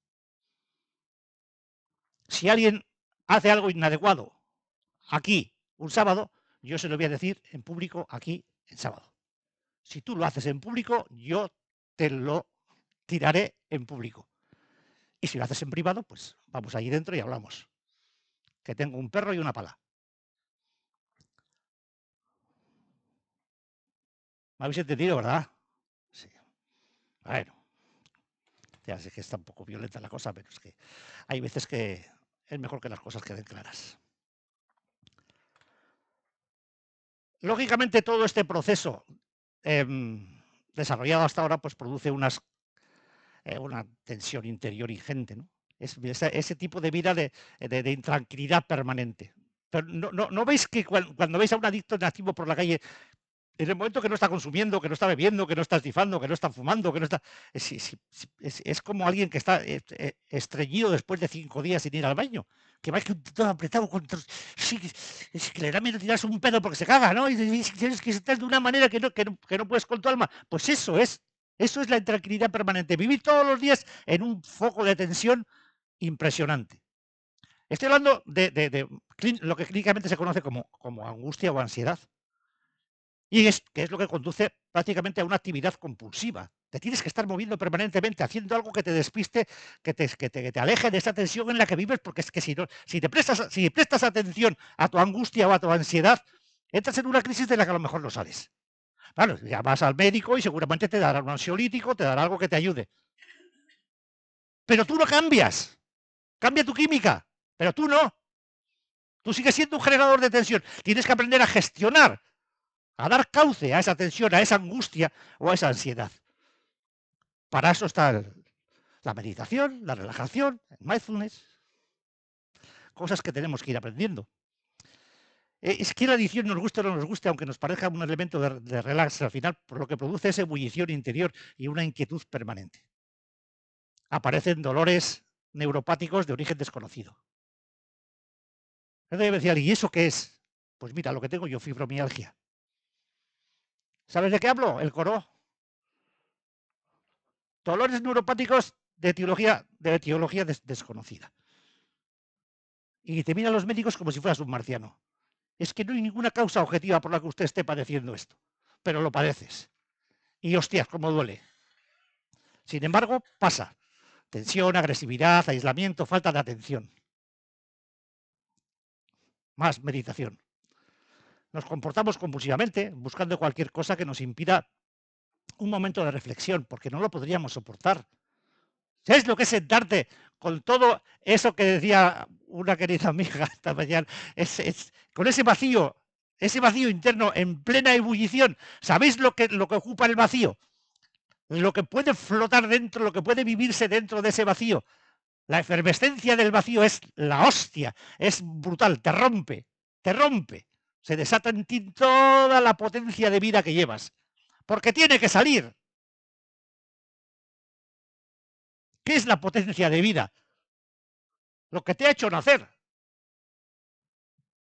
Si alguien hace algo inadecuado aquí un sábado, yo se lo voy a decir en público aquí en sábado. Si tú lo haces en público, yo te lo tiraré en público. Y si lo haces en privado, pues vamos ahí dentro y hablamos. Que tengo un perro y una pala. ¿Me habéis entendido, verdad? Sí. Bueno. Ya sé que está un poco violenta la cosa, pero es que hay veces que es mejor que las cosas queden claras. Lógicamente, todo este proceso desarrollado hasta ahora pues produce una tensión interior ingente, ¿no? Ese tipo de vida de intranquilidad permanente. Pero ¿no veis que cuando veis a un adicto nativo por la calle, en el momento que no está consumiendo, que no está bebiendo, que no está esnifando, que no está fumando, que no está... Es como alguien que está estreñido después de 5 días sin ir al baño, que va todo apretado contra... Sí, es que le da miedo tirarse un pedo porque se caga, ¿no? Y tienes que estar de una manera que no puedes con tu alma. Pues eso es la intranquilidad permanente. Vivir todos los días en un foco de tensión impresionante. Estoy hablando de lo que clínicamente se conoce como angustia o ansiedad. Y que es lo que conduce prácticamente a una actividad compulsiva. Te tienes que estar moviendo permanentemente, haciendo algo que te despiste, que te aleje de esa tensión en la que vives, porque es que si prestas atención a tu angustia o a tu ansiedad, entras en una crisis de la que a lo mejor no sales. Claro, ya vas al médico y seguramente te dará un ansiolítico, te dará algo que te ayude. Pero tú no cambias. Cambia tu química, pero tú no. Tú sigues siendo un generador de tensión. Tienes que aprender a gestionar, a dar cauce a esa tensión, a esa angustia o a esa ansiedad. Para eso está la meditación, la relajación, el mindfulness, cosas que tenemos que ir aprendiendo. Es que la adicción nos guste o no nos guste, aunque nos parezca un elemento de relax, al final por lo que produce es ebullición interior y una inquietud permanente. Aparecen dolores neuropáticos de origen desconocido. Entonces me decía, ¿y eso qué es? Pues mira, lo que tengo yo, fibromialgia. ¿Sabes de qué hablo? El coro. Dolores neuropáticos de etiología desconocida. Y te miran los médicos como si fueras un marciano. Es que no hay ninguna causa objetiva por la que usted esté padeciendo esto, pero lo padeces. Y hostias, cómo duele. Sin embargo, pasa. Tensión, agresividad, aislamiento, falta de atención. Más meditación. Nos comportamos compulsivamente, buscando cualquier cosa que nos impida un momento de reflexión, porque no lo podríamos soportar. ¿Sabes lo que es sentarte con todo eso que decía una querida amiga esta mañana? Con ese vacío interno en plena ebullición. ¿Sabéis lo que ocupa el vacío? Lo que puede flotar dentro, lo que puede vivirse dentro de ese vacío. La efervescencia del vacío es la hostia, es brutal, te rompe, te rompe. Se desata en ti toda la potencia de vida que llevas. Porque tiene que salir. ¿Qué es la potencia de vida? Lo que te ha hecho nacer.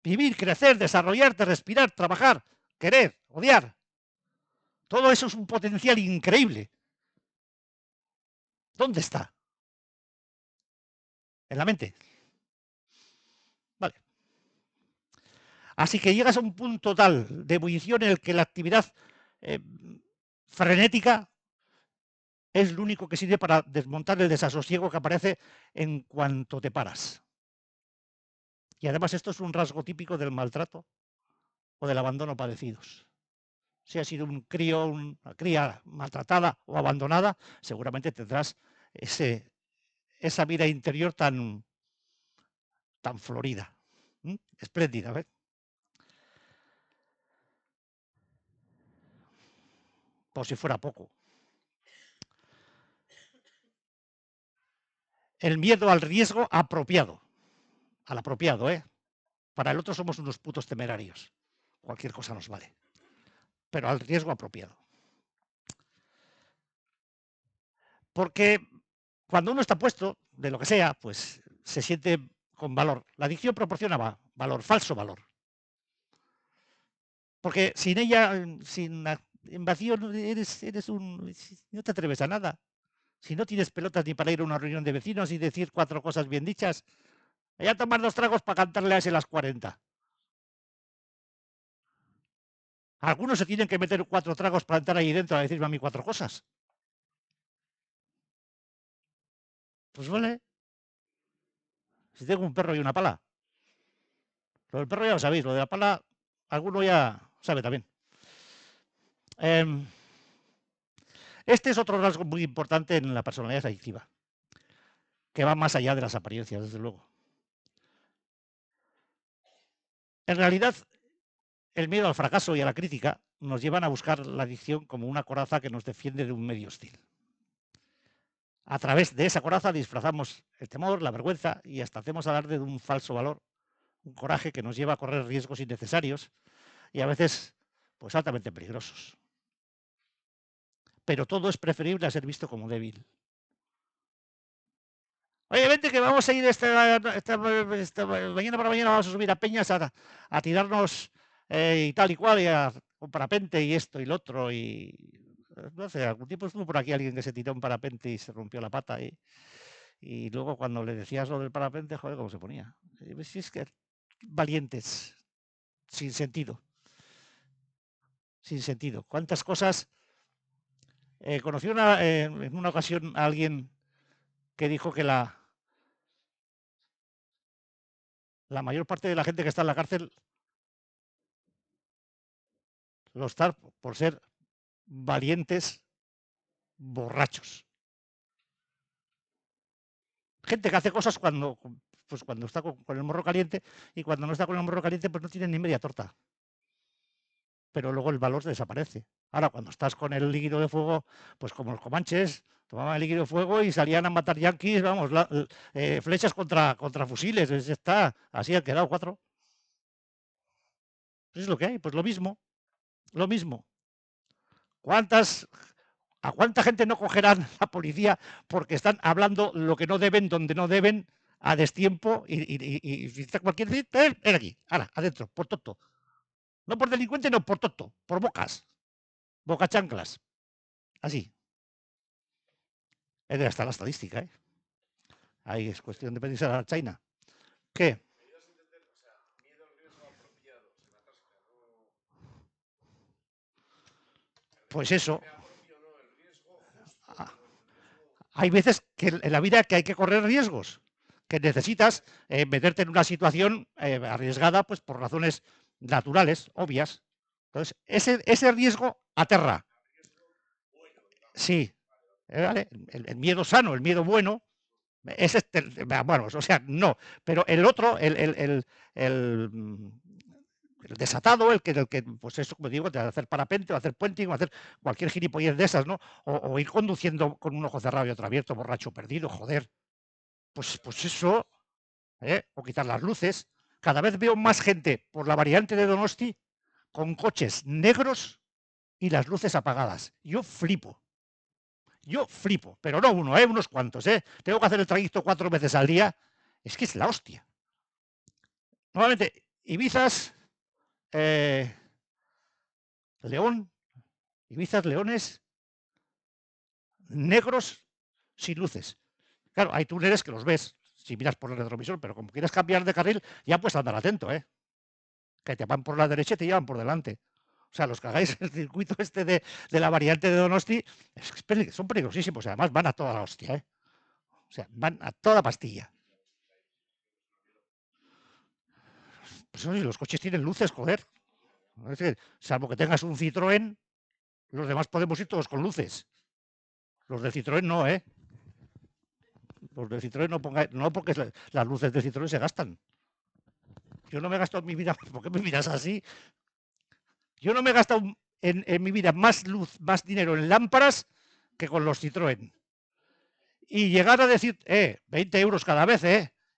Vivir, crecer, desarrollarte, respirar, trabajar, querer, odiar. Todo eso es un potencial increíble. ¿Dónde está? En la mente. Vale. Así que llegas a un punto tal de ebullición en el que la actividad frenética es lo único que sirve para desmontar el desasosiego que aparece en cuanto te paras. Y además esto es un rasgo típico del maltrato o del abandono padecidos. Si has sido un crío, una cría maltratada o abandonada, seguramente tendrás esa vida interior tan florida. Espléndida, ¿ves? Por si fuera poco. El miedo al riesgo apropiado. Al apropiado, ¿eh? Para el otro somos unos putos temerarios. Cualquier cosa nos vale. Pero al riesgo apropiado. Porque cuando uno está puesto, de lo que sea, pues se siente con valor. La adicción proporciona valor, falso valor. Porque sin ella, en vacío, no te atreves a nada. Si no tienes pelotas ni para ir a una reunión de vecinos y decir 4 cosas bien dichas, voy a tomar 2 tragos para cantarle a ese las 40. Algunos se tienen que meter 4 tragos para entrar ahí dentro a decirme a mí 4 cosas. Pues vale. Si tengo un perro y una pala. Lo del perro ya lo sabéis, lo de la pala, alguno ya sabe también. Este es otro rasgo muy importante en la personalidad adictiva. que va más allá de las apariencias, desde luego. En realidad, el miedo al fracaso y a la crítica nos llevan a buscar la adicción como una coraza que nos defiende de un medio hostil. A través de esa coraza disfrazamos el temor, la vergüenza y hasta hacemos alarde de un falso valor, un coraje que nos lleva a correr riesgos innecesarios y a veces pues altamente peligrosos. Pero todo es preferible a ser visto como débil. Oye, vente que vamos a ir mañana para mañana vamos a subir a Peñas a tirarnos y tal y cual, con parapente y esto y lo otro. Y no sé, algún tiempo estuvo por aquí alguien que se tiró un parapente y se rompió la pata. Y luego cuando le decías lo del parapente, joder, cómo se ponía. Si es que valientes, sin sentido. Sin sentido. ¿Cuántas cosas? Conocí en una ocasión a alguien que dijo que la mayor parte de la gente que está en la cárcel lo está por ser valientes borrachos. Gente que hace cosas cuando está con el morro caliente y cuando no está con el morro caliente pues no tiene ni media torta. Pero luego el valor desaparece. Ahora, cuando estás con el líquido de fuego, pues como los comanches, tomaban el líquido de fuego y salían a matar yanquis, vamos, flechas contra fusiles, está, así han quedado 4. Eso es lo que hay, pues lo mismo, lo mismo. ¿A cuánta gente no cogerán la policía porque están hablando lo que no deben, donde no deben, a destiempo y cualquier ven aquí, ahora, adentro, por tonto? No por delincuente, no, por tonto, por bocas, boca chanclas, así. Está la estadística, ¿eh? Ahí es cuestión de pedirse a la China. ¿Qué? Pues eso. Ah, hay veces que en la vida que hay que correr riesgos, que necesitas meterte en una situación arriesgada pues por razones naturales, obvias. Entonces, ese riesgo aterra. Sí, ¿vale? El miedo sano, el miedo bueno, ese, bueno, o sea, no, pero el otro, el desatado, el que, pues eso, como digo, de hacer parapente o hacer puenting o hacer cualquier gilipollez de esas, ¿no? O ir conduciendo con un ojo cerrado y otro abierto, borracho perdido, joder. Pues eso, o quitar las luces. Cada vez veo más gente por la variante de Donosti con coches negros y las luces apagadas. Yo flipo, pero no uno, unos cuantos. Tengo que hacer el trayecto 4 veces al día. Es que es la hostia. Normalmente, Ibizas, eh, León, Ibizas, Leones, negros sin luces. Claro, hay túneles que los ves si miras por el retrovisor, pero como quieres cambiar de carril, ya puedes andar atento, que te van por la derecha y te llevan por delante. O sea, los que hagáis el circuito este de la variante de Donosti son peligrosísimos. Además, van a toda la hostia, O sea, van a toda pastilla. Pues no, si los coches tienen luces, joder. Es decir, salvo que tengas un Citroën, los demás podemos ir todos con luces. Los del Citroën no, Los del Citroën no porque las luces del Citroën se gastan. Yo no me he gastado en mi vida, ¿por qué me miras así? Yo no me he gastado en mi vida más luz, más dinero en lámparas que con los Citroën. Y llegar a decir, 20 euros cada vez,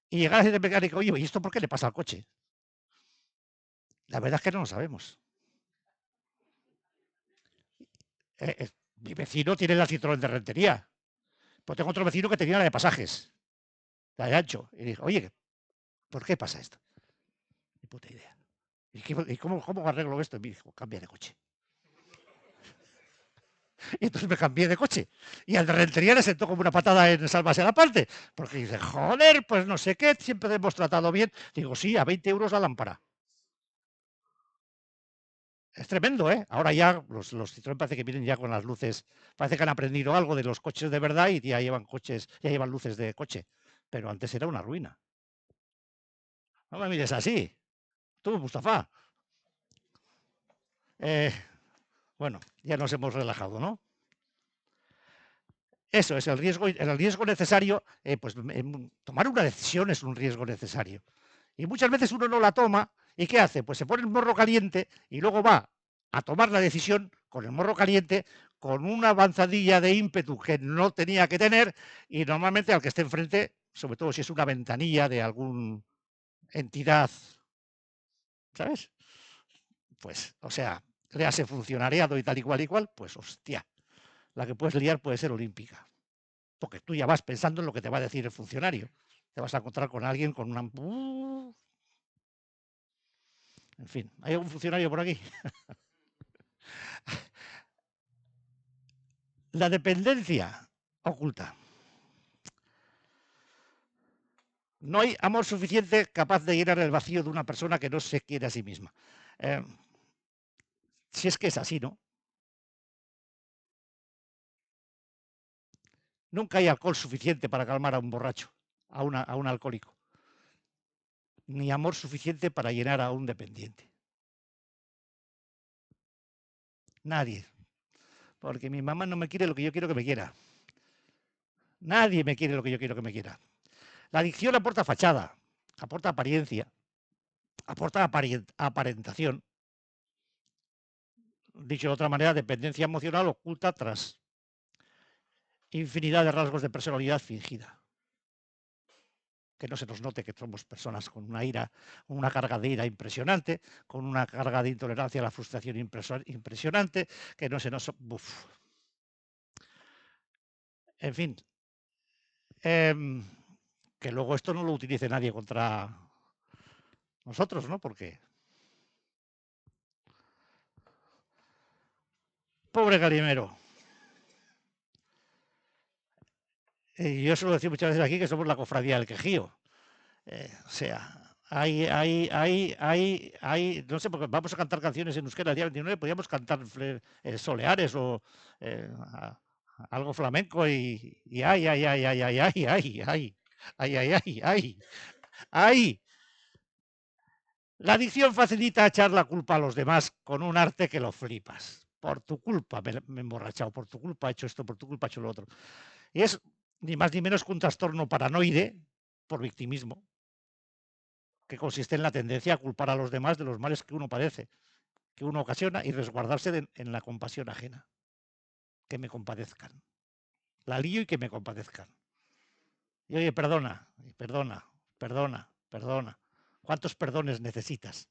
y llegar a decir al mecánico, oye, ¿y esto por qué le pasa al coche? La verdad es que no lo sabemos. Mi vecino tiene la Citroën de rentería. Pues tengo otro vecino que tenía la de pasajes, la de ancho. Y dijo, oye, ¿por qué pasa esto? Ni puta idea. ¿Y cómo arreglo esto? Y me dijo, cambia de coche. Y entonces me cambié de coche. Y al de rentería le sentó como una patada en salvarse la parte. Porque dice, joder, pues no sé qué, siempre hemos tratado bien. Digo, sí, a 20 euros la lámpara. Es tremendo, ¿eh? Ahora ya los Citroën parece que vienen ya con las luces. Parece que han aprendido algo de los coches de verdad y ya llevan luces de coche. Pero antes era una ruina. No me mires así. Tú, Mustafa. Bueno, ya nos hemos relajado, ¿no? Eso es el riesgo necesario, pues tomar una decisión es un riesgo necesario. Y muchas veces uno no la toma, ¿y qué hace? Pues se pone el morro caliente y luego va a tomar la decisión con el morro caliente, con una avanzadilla de ímpetu que no tenía que tener, y normalmente al que esté enfrente, sobre todo si es una ventanilla de alguna entidad, ¿sabes? Pues, o sea, léase funcionariado y tal y cual, pues hostia, la que puedes liar puede ser olímpica. Porque tú ya vas pensando en lo que te va a decir el funcionario. Te vas a encontrar con alguien con una... En fin, ¿hay algún funcionario por aquí? La dependencia oculta. No hay amor suficiente capaz de llenar el vacío de una persona que no se quiere a sí misma. Eh, si es que es así, ¿no? Nunca hay alcohol suficiente para calmar a un borracho, a un alcohólico. Ni amor suficiente para llenar a un dependiente. Nadie. Porque mi mamá no me quiere lo que yo quiero que me quiera. Nadie me quiere lo que yo quiero que me quiera. La adicción aporta fachada, aporta apariencia, aporta aparentación. Dicho de otra manera, dependencia emocional oculta tras infinidad de rasgos de personalidad fingida. Que no se nos note que somos personas con una ira, una carga de ira impresionante, con una carga de intolerancia a la frustración impresionante, que no se nos... Uf. En fin, que luego esto no lo utilice nadie contra nosotros, ¿no? Porque... Pobre Galimero. Yo suelo decir muchas veces aquí que somos la cofradía del quejío. O sea, no sé, porque vamos a cantar canciones en euskera el día 29, podríamos cantar soleares o algo flamenco y ay, ay, ay, ay, ay, ay, ay, ay, ay, ay, ay, ay, ay. La adicción facilita echar la culpa a los demás con un arte que lo flipas. Por tu culpa me he emborrachado, por tu culpa he hecho esto, por tu culpa he hecho lo otro. Y es ni más ni menos que un trastorno paranoide por victimismo, que consiste en la tendencia a culpar a los demás de los males que uno padece, que uno ocasiona y resguardarse en la compasión ajena. Que me compadezcan. La lío y que me compadezcan. Y oye, perdona, perdona, perdona, perdona. ¿Cuántos perdones necesitas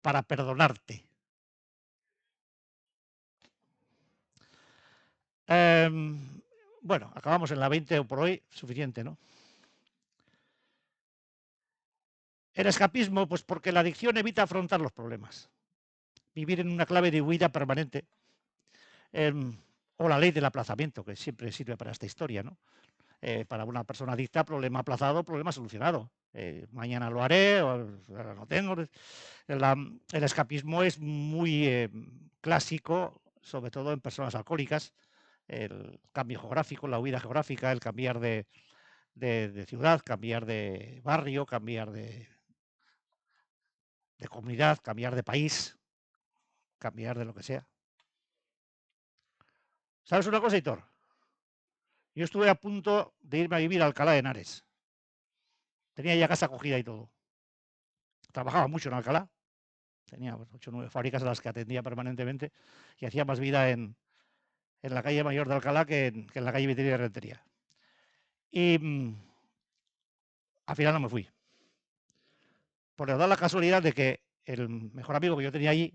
para perdonarte? Bueno, acabamos en la 20 por hoy, suficiente, ¿no? El escapismo, pues porque la adicción evita afrontar los problemas. Vivir en una clave de huida permanente. O la ley del aplazamiento, que siempre sirve para esta historia, ¿no? Para una persona adicta, problema aplazado, problema solucionado. Mañana lo haré, o ahora no tengo. El escapismo es muy clásico, sobre todo en personas alcohólicas. El cambio geográfico, la huida geográfica, el cambiar de ciudad, cambiar de barrio, cambiar de comunidad, cambiar de país, cambiar de lo que sea. ¿Sabes una cosa, Hitor? Yo estuve a punto de irme a vivir a Alcalá de Henares. Tenía ya casa acogida y todo. Trabajaba mucho en Alcalá. Tenía 8 o 9 fábricas a las que atendía permanentemente y hacía más vida en la calle Mayor de Alcalá que en la calle Viteria de Rentería. Y al final no me fui. Por dar la casualidad de que el mejor amigo que yo tenía allí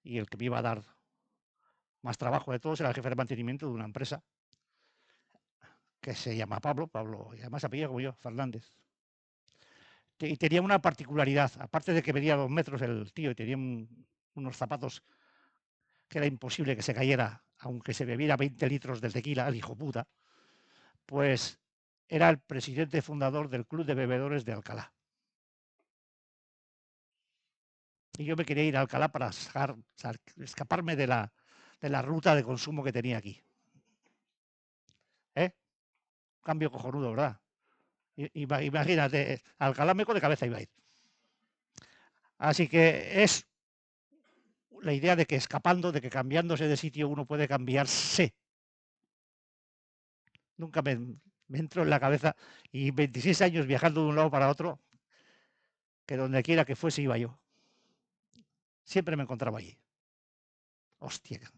y el que me iba a dar más trabajo de todos era el jefe de mantenimiento de una empresa que se llama Pablo, y además apellida como yo, Fernández. Y tenía una particularidad, aparte de que medía 2 metros el tío y tenía unos zapatos que era imposible que se cayera, aunque se bebiera 20 litros del tequila, el hijo puta, pues era el presidente fundador del Club de Bebedores de Alcalá. Y yo me quería ir a Alcalá para escaparme de la ruta de consumo que tenía aquí. Cambio cojonudo, ¿verdad? Imagínate, Alcalá meco de cabeza iba a ir. Así que es la idea de que escapando, de que cambiándose de sitio uno puede cambiarse. Nunca me entró en la cabeza, y 26 años viajando de un lado para otro, que donde quiera que fuese iba yo. Siempre me encontraba allí. Hostia,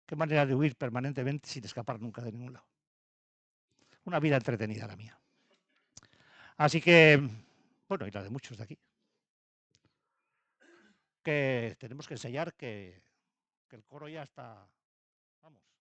qué manera de huir permanentemente sin escapar nunca de ningún lado. Una vida entretenida la mía. Así que, bueno, y la de muchos de aquí, que tenemos que ensayar que el coro ya está, vamos.